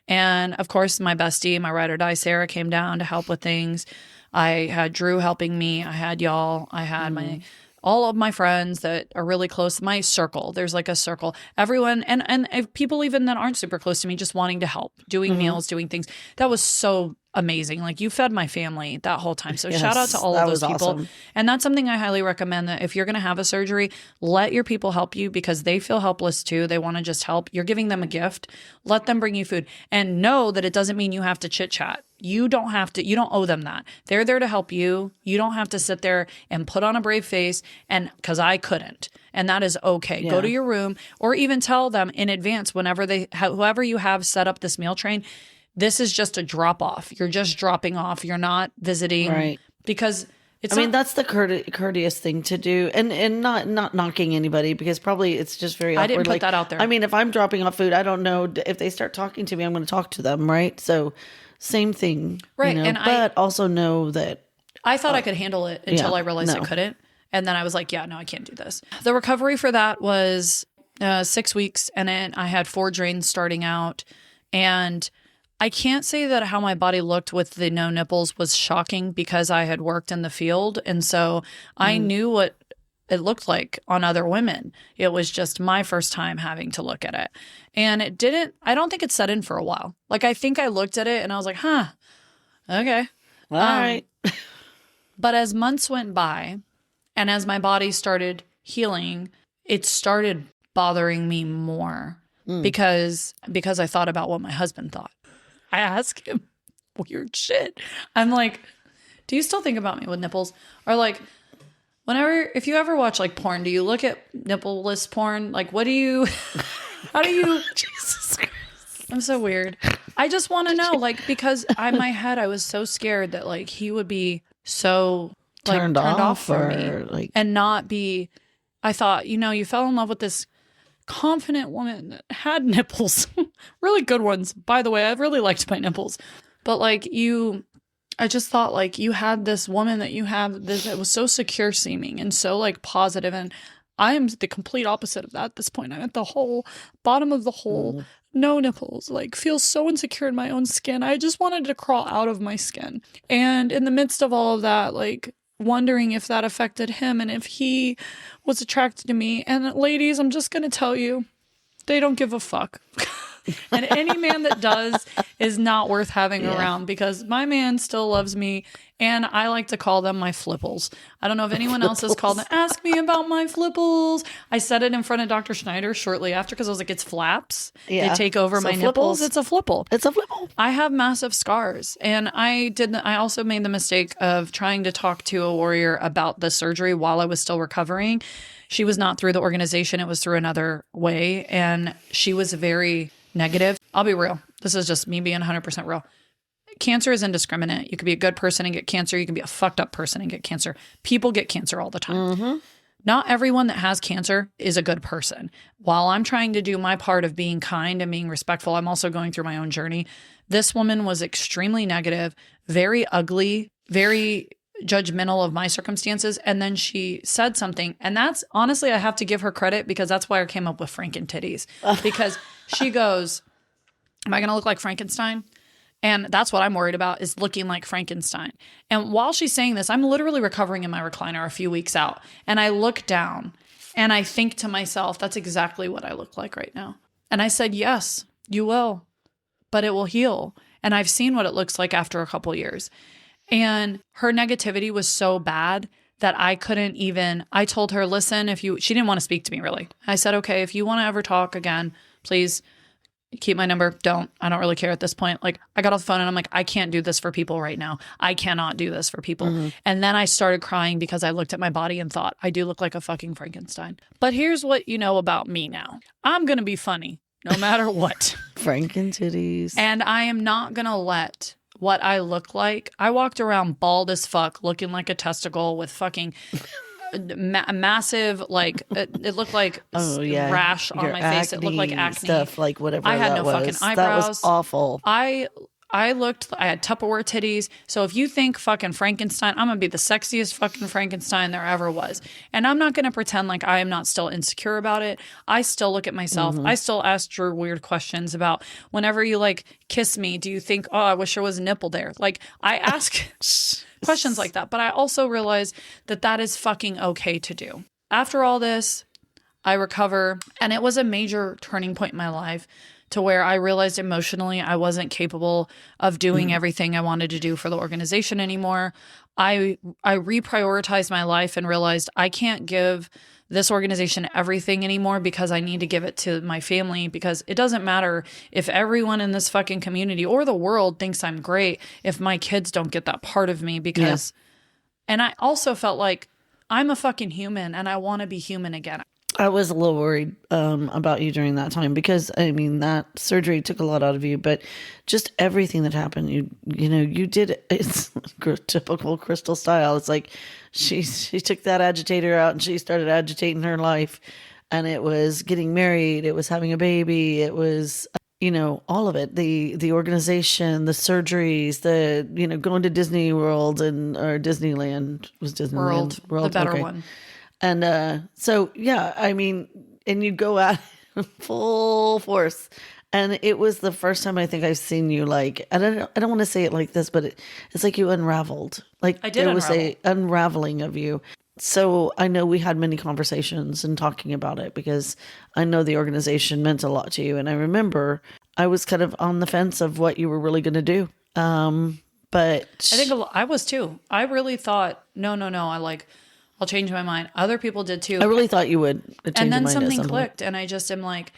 And of course, my bestie, my ride or die, Sarah, came down to help with things. I had Drew helping me. I had y'all. I had all of my friends that are really close. My circle. There's like a circle. Everyone and people even that aren't super close to me, just wanting to help, doing meals, doing things. That was so amazing. Like you fed my family that whole time. So shout out to all of those people. Awesome. And that's something I highly recommend, that if you're going to have a surgery, let your people help you because they feel helpless too. They want to just help. You're giving them a gift. Let them bring you food and know that it doesn't mean you have to chit chat. You don't have to, you don't owe them that. They're there to help you. You don't have to sit there and put on a brave face, and because I couldn't. And that is okay. Yeah. Go to your room or even tell them in advance whenever whoever you have set up this meal train, this is just a drop off. You're just dropping off. You're not visiting. Right. Because I mean, that's the courteous thing to do, and not knocking anybody, because probably it's just very awkward. I didn't put that out there. I mean, if I'm dropping off food, I don't know if they start talking to me, I'm going to talk to them, right? So same thing. Right. You know? But also know that I thought I could handle it until I realized I couldn't. And then I was like, yeah, no, I can't do this. The recovery for that was 6 weeks. And then I had 4 drains starting out. And I can't say that how my body looked with the no nipples was shocking because I had worked in the field. And so I knew what it looked like on other women. It was just my first time having to look at it. And I don't think it set in for a while. Like, I think I looked at it and I was like, huh, okay. All right. But as months went by and as my body started healing, it started bothering me more because I thought about what my husband thought. I asked him weird shit. I'm like, do you still think about me with nipples? Or like, if you ever watch like porn, do you look at nippleless porn? Like, how do you, Jesus Christ. I'm so weird. I just want to know, like, because in my head, I was so scared that like he would be so like turned off for me like, and not be, I thought, you fell in love with this confident woman that had nipples, really good ones. By the way, I really liked my nipples, but like I just thought like you had this woman that you have this, it was so secure seeming and so like positive, and I am the complete opposite of that at this point. I'm at the whole bottom of the hole. No nipples, like feel so insecure in my own skin. I just wanted to crawl out of my skin. And in the midst of all of that, like wondering if that affected him and if he was attracted to me. And ladies, I'm just going to tell you, they don't give a fuck. And any man that does is not worth having around, because my man still loves me, and I like to call them my flipples. I don't know if anyone else has called them. Ask me about my flipples. I said it in front of Dr. Schneider shortly after because I was like, it's flaps. Yeah. They take over So my nipples. flipples. It's a flipple. It's a flipple. I have massive scars, and I also made the mistake of trying to talk to a warrior about the surgery while I was still recovering. She was not through the organization. It was through another way, and she was very negative. I'll be real. This is just me being 100% real. Cancer is indiscriminate. You could be a good person and get cancer. You can be a fucked up person and get cancer. People get cancer all the time. Not everyone that has cancer is a good person. While I'm trying to do my part of being kind and being respectful, I'm also going through my own journey. This woman was extremely negative, very ugly, very judgmental of my circumstances. And then she said something. And that's honestly, I have to give her credit, because that's why I came up with Frankentitties. Because she goes, am I going to look like Frankenstein? And that's what I'm worried about, is looking like Frankenstein. And while she's saying this, I'm literally recovering in my recliner a few weeks out. And I look down and I think to myself, that's exactly what I look like right now. And I said, yes, you will, but it will heal. And I've seen what it looks like after a couple years. And her negativity was so bad that I couldn't even, I told her, listen, she didn't want to speak to me really. I said, okay, if you want to ever talk again, please keep my number. I don't really care at this point. Like, I got off the phone and I'm like, I can't do this for people right now. I cannot do this for people. And then I started crying because I looked at my body and thought, I do look like a fucking Frankenstein. But here's what you know about me now. I'm going to be funny no matter what. Frankentitties. And I am not going to let what I look like. I walked around bald as fuck, looking like a testicle with fucking massive, like it looked like rash on my face. It looked like acne stuff, like whatever. I had no fucking eyebrows. That was awful. I had Tupperware titties. So if you think fucking Frankenstein, I'm going to be the sexiest fucking Frankenstein there ever was. And I'm not going to pretend like I am not still insecure about it. I still look at myself. I still ask Drew weird questions about whenever you like kiss me, do you think, oh, I wish there was a nipple there? Like, I ask questions like that. But I also realize that that is fucking okay to do. After all this, I recover. And it was a major turning point in my life, to where I realized emotionally I wasn't capable of doing everything I wanted to do for the organization anymore. I reprioritized my life and realized I can't give this organization everything anymore, because I need to give it to my family, because it doesn't matter if everyone in this fucking community or the world thinks I'm great if my kids don't get that part of me, because and I also felt like I'm a fucking human and I want to be human again. I was a little worried about you during that time, because I mean, that surgery took a lot out of you, but just everything that happened, you did, it's typical Krystal style. It's like she took that agitator out and she started agitating her life, and it was getting married, it was having a baby, it was, all of it, the organization, the surgeries, the, going to Disney World or Disneyland, was Disneyland World, the better one. And so, yeah, I mean, and you go out full force. And it was the first time I think I've seen you, like, I don't want to say it like this, but it's like you unraveled. Like, I did there was a unraveling of you. So I know we had many conversations and talking about it, because I know the organization meant a lot to you. And I remember I was kind of on the fence of what you were really going to do. But I think I was too. I really thought, no, I'll change my mind. Other people did too. I really thought you would change and then your mind something clicked, and I just am like,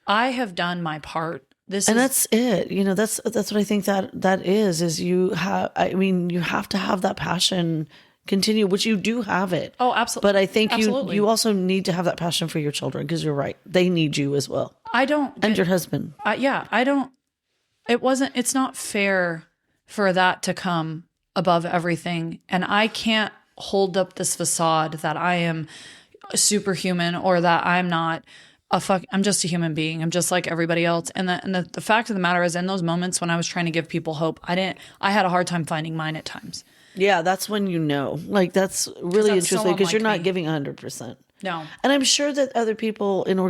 I have done my part. That's it. That's what I think that is you have. I mean, you have to have that passion continue, which you do have it. Oh, absolutely. But I think absolutely. you also need to have that passion for your children, because you're right, they need you as well. I don't, and your husband. I don't. It's not fair for that to come above everything, and I can't hold up this facade that I am superhuman, or that I'm not I'm just a human being. I'm just like everybody else. And the fact of the matter is, in those moments when I was trying to give people hope, I had a hard time finding mine at times. Yeah, that's when like, that's really interesting, because you're not me. giving 100%. No. And I'm sure that other people in the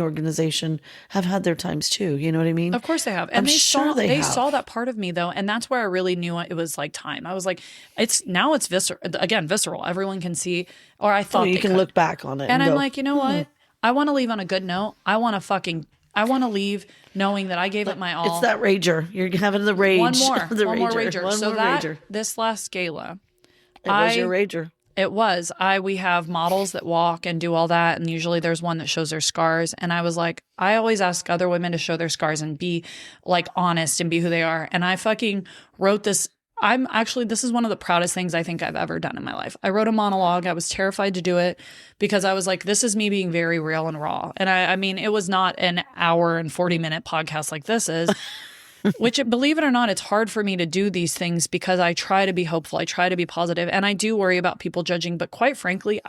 organization have had their times too. You know what I mean? Of course they have. And I'm sure they saw that part of me though. And that's where I really knew it was like time. I was like, it's visceral. Everyone can see, or I thought you can look back on it. And I'm go, like, you know what? I want to leave on a good note. I want to leave knowing that I gave it my all. It's that rager. You're having the rage. One more One rager. more rager. This last gala. It was your rager. It was. We have models that walk and do all that. And usually there's one that shows their scars. And I was like, I always ask other women to show their scars and be like honest and be who they are. And I fucking wrote this. This is one of the proudest things I think I've ever done in my life. I wrote a monologue. I was terrified to do it because I was like, this is me being very real and raw. And I mean, it was not an hour and 40-minute podcast like this is. Which, believe it or not, it's hard for me to do these things because I try to be hopeful. I try to be positive, and I do worry about people judging. But quite frankly,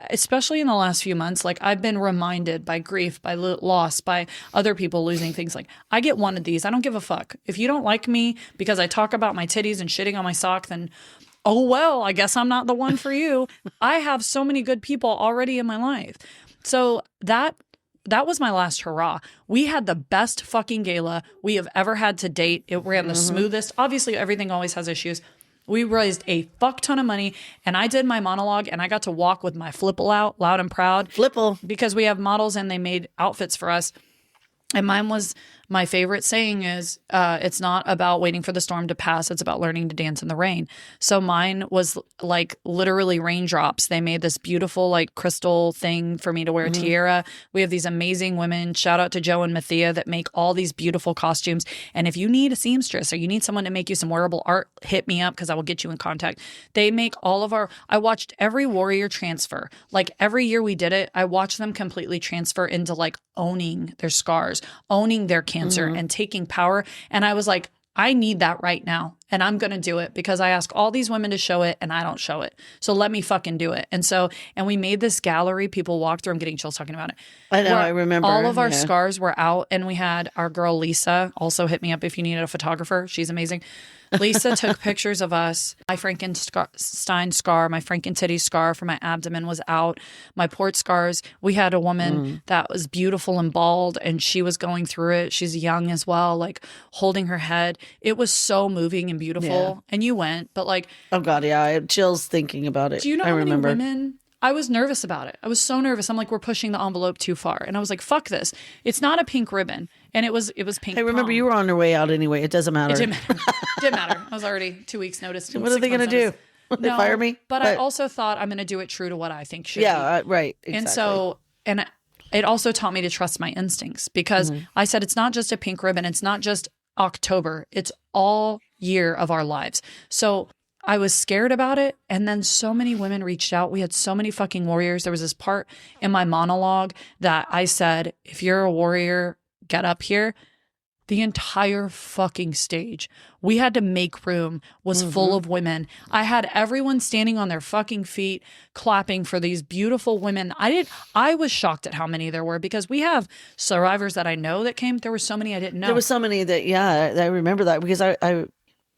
especially in the last few months, like I've been reminded by grief, by loss, by other people losing things. Like I get one of these. I don't give a fuck. If you don't like me because I talk about my titties and shitting on my sock, then oh well, I guess I'm not the one for you. I have so many good people already in my life. So that was my last hurrah. We had the best fucking gala we have ever had to date. It ran the smoothest. Obviously, everything always has issues. We raised a fuck ton of money, and I did my monologue, and I got to walk with my FLIPPLE out, loud and proud. FLIPPLE. Because we have models, and they made outfits for us. And mine was, my favorite saying is, it's not about waiting for the storm to pass. It's about learning to dance in the rain. So mine was like literally raindrops. They made this beautiful like crystal thing for me to wear a tiara. We have these amazing women. Shout out to Joe and Mathia that make all these beautiful costumes. And if you need a seamstress or you need someone to make you some wearable art, hit me up because I will get you in contact. They make I watched every warrior transfer. Like every year we did it, I watched them completely transfer into like owning their scars, owning their cancer and taking power. And I was like, I need that right now. And I'm going to do it because I ask all these women to show it and I don't show it. So let me fucking do it. And we made this gallery. People walked through. I'm getting chills talking about it. I know. I remember. All of our scars were out, and we had our girl Lisa. Also hit me up if you needed a photographer. She's amazing. Lisa took pictures of us. My Frankenstein scar, my Frankentitties scar for my abdomen was out. My port scars. We had a woman that was beautiful and bald, and she was going through it. She's young as well, like holding her head. It was so moving and beautiful. Yeah. And you went, but like, oh God, yeah, I had chills thinking about it. Do you know how many women? I was nervous about it. I was so nervous. I'm like, we're pushing the envelope too far. And I was like, fuck this. It's not a pink ribbon. And it was pink. I remember you were on your way out anyway. It doesn't matter. It didn't matter. Didn't matter. I was already 2 weeks notice. What are they going to do? They fire me? But I also thought I'm going to do it true to what I think should be. Right. Exactly. And it also taught me to trust my instincts because I said, it's not just a pink ribbon. It's not just October. It's all year of our lives. So I was scared about it. And then so many women reached out. We had so many fucking warriors. There was this part in my monologue that I said, if you're a warrior, get up here. The entire fucking stage, we had to make room, was full of women. I had everyone standing on their fucking feet, clapping for these beautiful women. I was shocked at how many there were because we have survivors that I know that came. There were so many I didn't know. There were so many that, I remember that because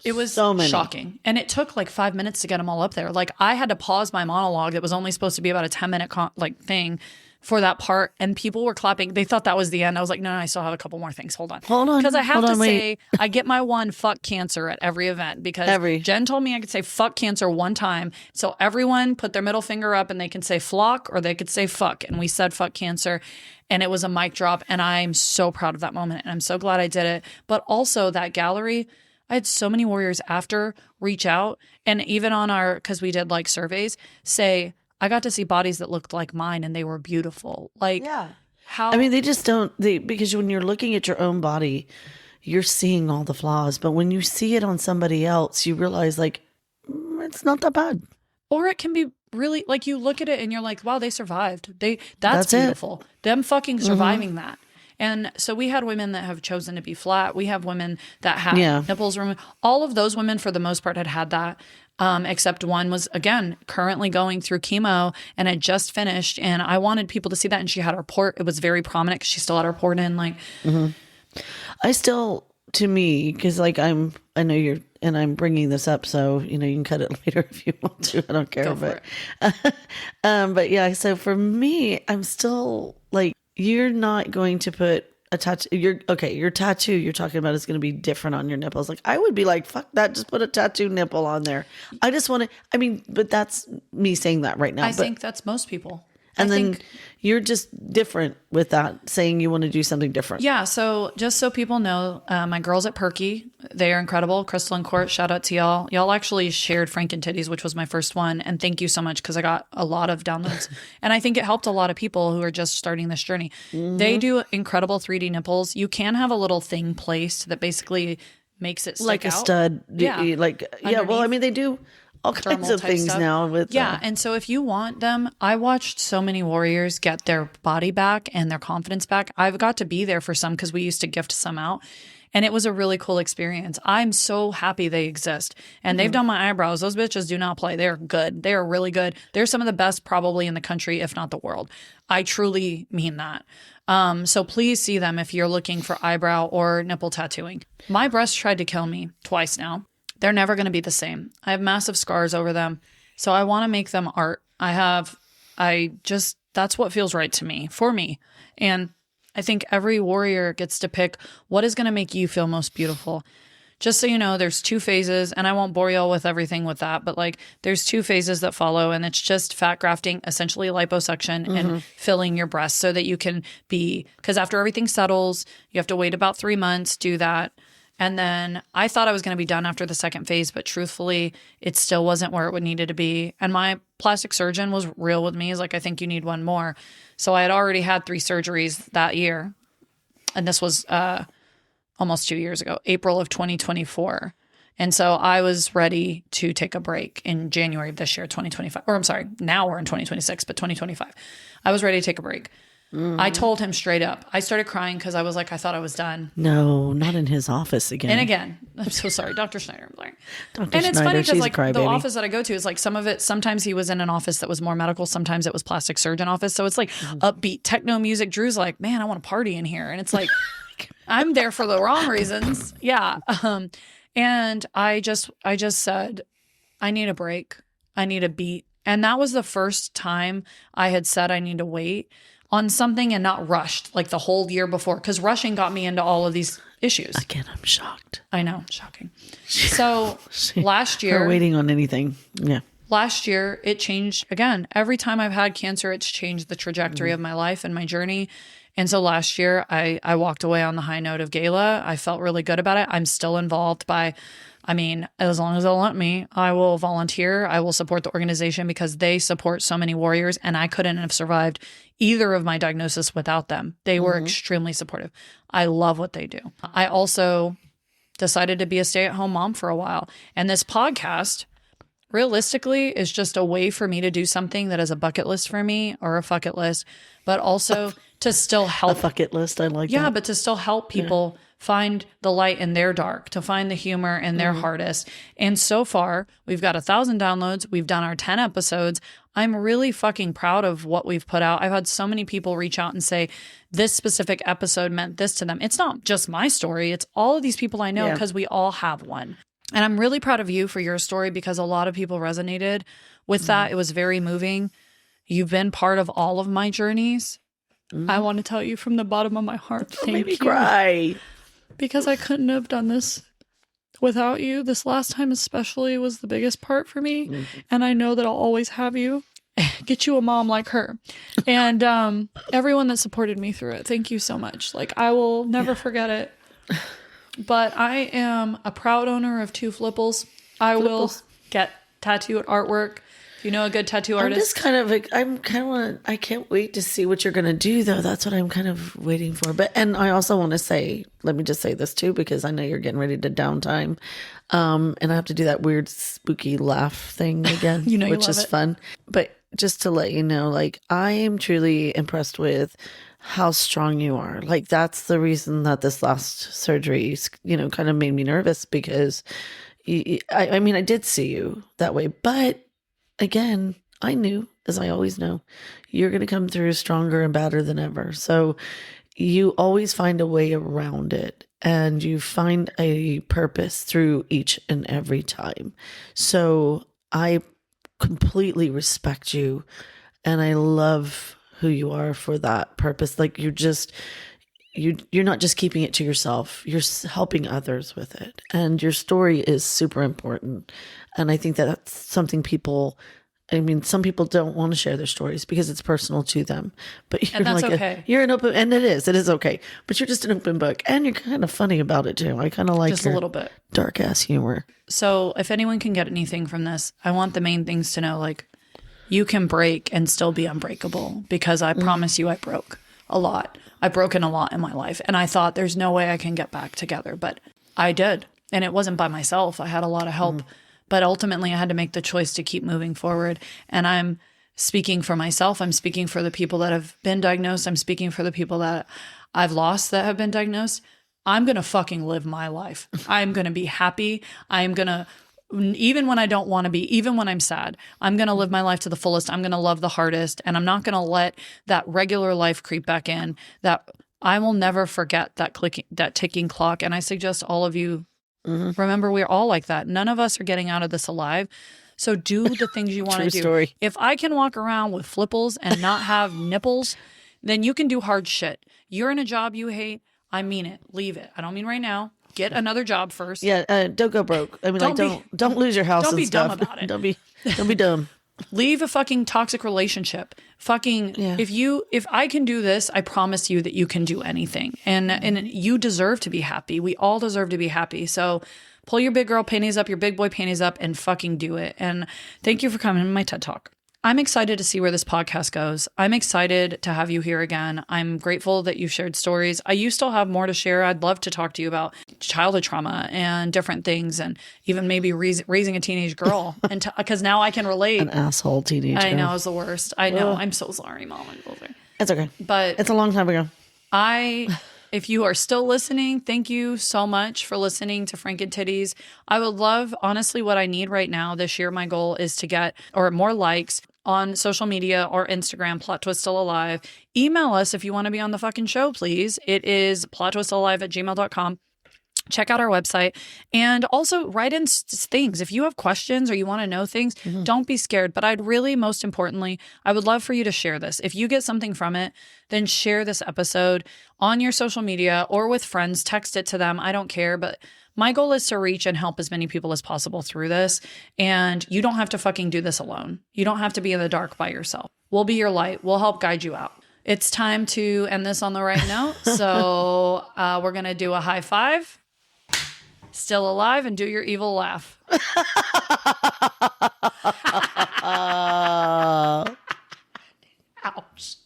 it was so many. Shocking. And it took like 5 minutes to get them all up there. Like I had to pause my monologue that was only supposed to be about a 10-minute thing for that part. And people were clapping. They thought that was the end. I was like, no, I still have a couple more things. Hold on. Because I have to say, I get my one fuck cancer at every event because Jen told me I could say fuck cancer one time. So everyone put their middle finger up and they can say flock or they could say fuck. And we said fuck cancer. And it was a mic drop. And I'm so proud of that moment. And I'm so glad I did it. But also that gallery, I had so many warriors after reach out and even on because we did like surveys, say, I got to see bodies that looked like mine and they were beautiful. Like, how? I mean, they just don't, because when you're looking at your own body, you're seeing all the flaws. But when you see it on somebody else, you realize like, it's not that bad. Or it can be really like you look at it and you're like, wow, they survived. That's beautiful. Them fucking surviving that. And so we had women that have chosen to be flat. We have women that have nipples removed. All of those women, for the most part, had that. Except one was, again, currently going through chemo and had just finished. And I wanted people to see that. And she had her port. It was very prominent because she still had her port in. Like, I still, to me, because like I know you're, and I'm bringing this up, so you know you can cut it later if you want to. I don't care, but yeah. So for me, I'm still like, you're not going to put a tattoo. Your tattoo you're talking about is going to be different on your nipples. Like I would be like, fuck that, just put a tattoo nipple on there. I just want to. I mean, but that's me saying that right now. I think that's most people. And then you're just different with that, saying you want to do something different. Yeah. So just so people know, my girls at Perky, they are incredible. Krystal and Court, shout out to y'all. Y'all actually shared Frankentitties, which was my first one. And thank you so much, because I got a lot of downloads. And I think it helped a lot of people who are just starting this journey. They do incredible 3D nipples. You can have a little thing placed that basically makes it stick like a out. stud. Yeah. Well, I mean, they do all kinds of things stuff now with and so if you want them, I watched so many warriors get their body back and their confidence back. I've got to be there for some because we used to gift some out, and it was a really cool experience. I'm so happy they exist, and they've done my eyebrows. Those bitches do not play. They're good. They are really good. They're some of the best probably in the country, if not the world. I truly mean that. So please see them if you're looking for eyebrow or nipple tattooing. My breasts tried to kill me twice now. They're never going to be the same. I have massive scars over them. So I want to make them art. That's what feels right to me, for me. And I think every warrior gets to pick what is going to make you feel most beautiful. Just so you know, there's 2 phases, and I won't bore y'all with everything with that, but like there's 2 phases that follow, and it's just fat grafting, essentially liposuction, and filling your breasts so that you can because after everything settles, you have to wait about 3 months, do that. And then I thought I was going to be done after the second phase, but truthfully, it still wasn't where it would needed to be. And my plastic surgeon was real with me. He's like, I think you need one more. So I had already had 3 surgeries that year. And this was almost 2 years ago, April of 2024. And so I was ready to take a break in January of this year, 2025. Or I'm sorry, now we're in 2026, but 2025. I was ready to take a break. I told him straight up. I started crying because I was like, I thought I was done. No, not in his office again. And again, I'm so sorry, Dr. Schneider. I'm sorry. Dr. And it's Schneider, funny because like the crybaby. office that I go to is like sometimes he was in an office that was more medical. Sometimes it was plastic surgeon office. So it's like upbeat techno music. Drew's like, man, I want to party in here. And it's like, I'm there for the wrong reasons. Yeah. And I just said, I need a break. I need a beat. And that was the first time I had said I need to wait on something and not rushed like the whole year before, because rushing got me into all of these issues. Again, I'm shocked. I know, shocking. So last year, her waiting on anything. Yeah. Last year, it changed again. Every time I've had cancer, it's changed the trajectory of my life and my journey. And so last year, I walked away on the high note of gala. I felt really good about it. I'm still involved as long as they'll let me, I will volunteer. I will support the organization because they support so many warriors, and I couldn't have survived either of my diagnosis without them. They were extremely supportive. I love what they do. I also decided to be a stay-at-home mom for a while. And this podcast, realistically, is just a way for me to do something that is a bucket list for me, or a fuck it list, but also to still help. A bucket list, I like that. Yeah, but to still help people find the light in their dark, to find the humor in their hardest. And so far, we've got 1,000 downloads. We've done our 10 episodes. I'm really fucking proud of what we've put out. I've had so many people reach out and say, this specific episode meant this to them. It's not just my story. It's all of these people I know, because we all have one. And I'm really proud of you for your story, because a lot of people resonated with that. It was very moving. You've been part of all of my journeys. I want to tell you from the bottom of my heart, thank you. Cry. Because I couldn't have done this without you. This last time especially was the biggest part for me. And I know that I'll always have you. Get you a mom like her. And everyone that supported me through it, thank you so much. Like, I will never forget it. But I am a proud owner of 2 FLIPPLEs. I will get tattooed artwork. You know, a good tattoo artist. I can't wait to see what you're going to do, though. That's what I'm kind of waiting for. And I also want to say, let me just say this too, because I know you're getting ready to downtime. And I have to do that weird spooky laugh thing again, which is fun. But just to let you know, like, I am truly impressed with how strong you are. Like, that's the reason that this last surgery, kind of made me nervous, because I mean, I did see you that way, but again, I knew, as I always know, you're going to come through stronger and better than ever. So you always find a way around it, and you find a purpose through each and every time. So I completely respect you, and I love who you are for that purpose. Like you're not just keeping it to yourself, you're helping others with it. And your story is super important. And I think that that's something some people don't want to share their stories because it's personal to them. But you're that's like, okay. you're an open, and it is okay. But you're just an open book, and you're kind of funny about it too. I kind of like Just a little bit. Dark ass humor. So if anyone can get anything from this, I want the main things to know, like, you can break and still be unbreakable, because I promise you I broke a lot. I've broken a lot in my life, and I thought there's no way I can get back together, but I did. And it wasn't by myself. I had a lot of help, but ultimately I had to make the choice to keep moving forward. And I'm speaking for myself. I'm speaking for the people that have been diagnosed. I'm speaking for the people that I've lost that have been diagnosed. I'm going to fucking live my life. I'm going to be happy. I'm going to, even when I don't want to be, even when I'm sad, I'm going to live my life to the fullest. I'm going to love the hardest. And I'm not going to let that regular life creep back in. That I will never forget that ticking clock. And I suggest all of you, remember, we're all like that. None of us are getting out of this alive. So do the things you want to do. Story. If I can walk around with flipples and not have nipples, then you can do hard shit. You're in a job you hate. I mean it. Leave it. I don't mean right now. Get another job first. Yeah, don't go broke. I mean, don't lose your house. Don't and be stuff. dumb about it. Don't be dumb. Leave a fucking toxic relationship. Fucking, Yeah. if I can do this, I promise you that you can do anything. And you deserve to be happy. We all deserve to be happy. So pull your big girl panties up, your big boy panties up, and fucking do it. And thank you for coming to my TED Talk. I'm excited to see where this podcast goes. I'm excited to have you here again. I'm grateful that you shared stories. You still have more to share. I'd love to talk to you about childhood trauma and different things, and even maybe raising a teenage girl. And because now I can relate. An asshole teenager. I know, it's the worst. I know. I'm so sorry, Mom. It's okay. But it's a long time ago. If you are still listening, thank you so much for listening to Frankentitties. I would love, honestly, what I need right now this year, my goal is to get more likes on social media or Instagram, Plot Twist Still Alive. Email us if you want to be on the fucking show, please. It is plottwiststillalive@gmail.com. Check out our website, and also write in things. If you have questions or you want to know things, don't be scared. But most importantly, I would love for you to share this. If you get something from it, then share this episode on your social media or with friends. Text it to them. I don't care. But my goal is to reach and help as many people as possible through this. And you don't have to fucking do this alone. You don't have to be in the dark by yourself. We'll be your light. We'll help guide you out. It's time to end this on the right note. So we're going to do a high five. Still alive, and do your evil laugh. Ouch.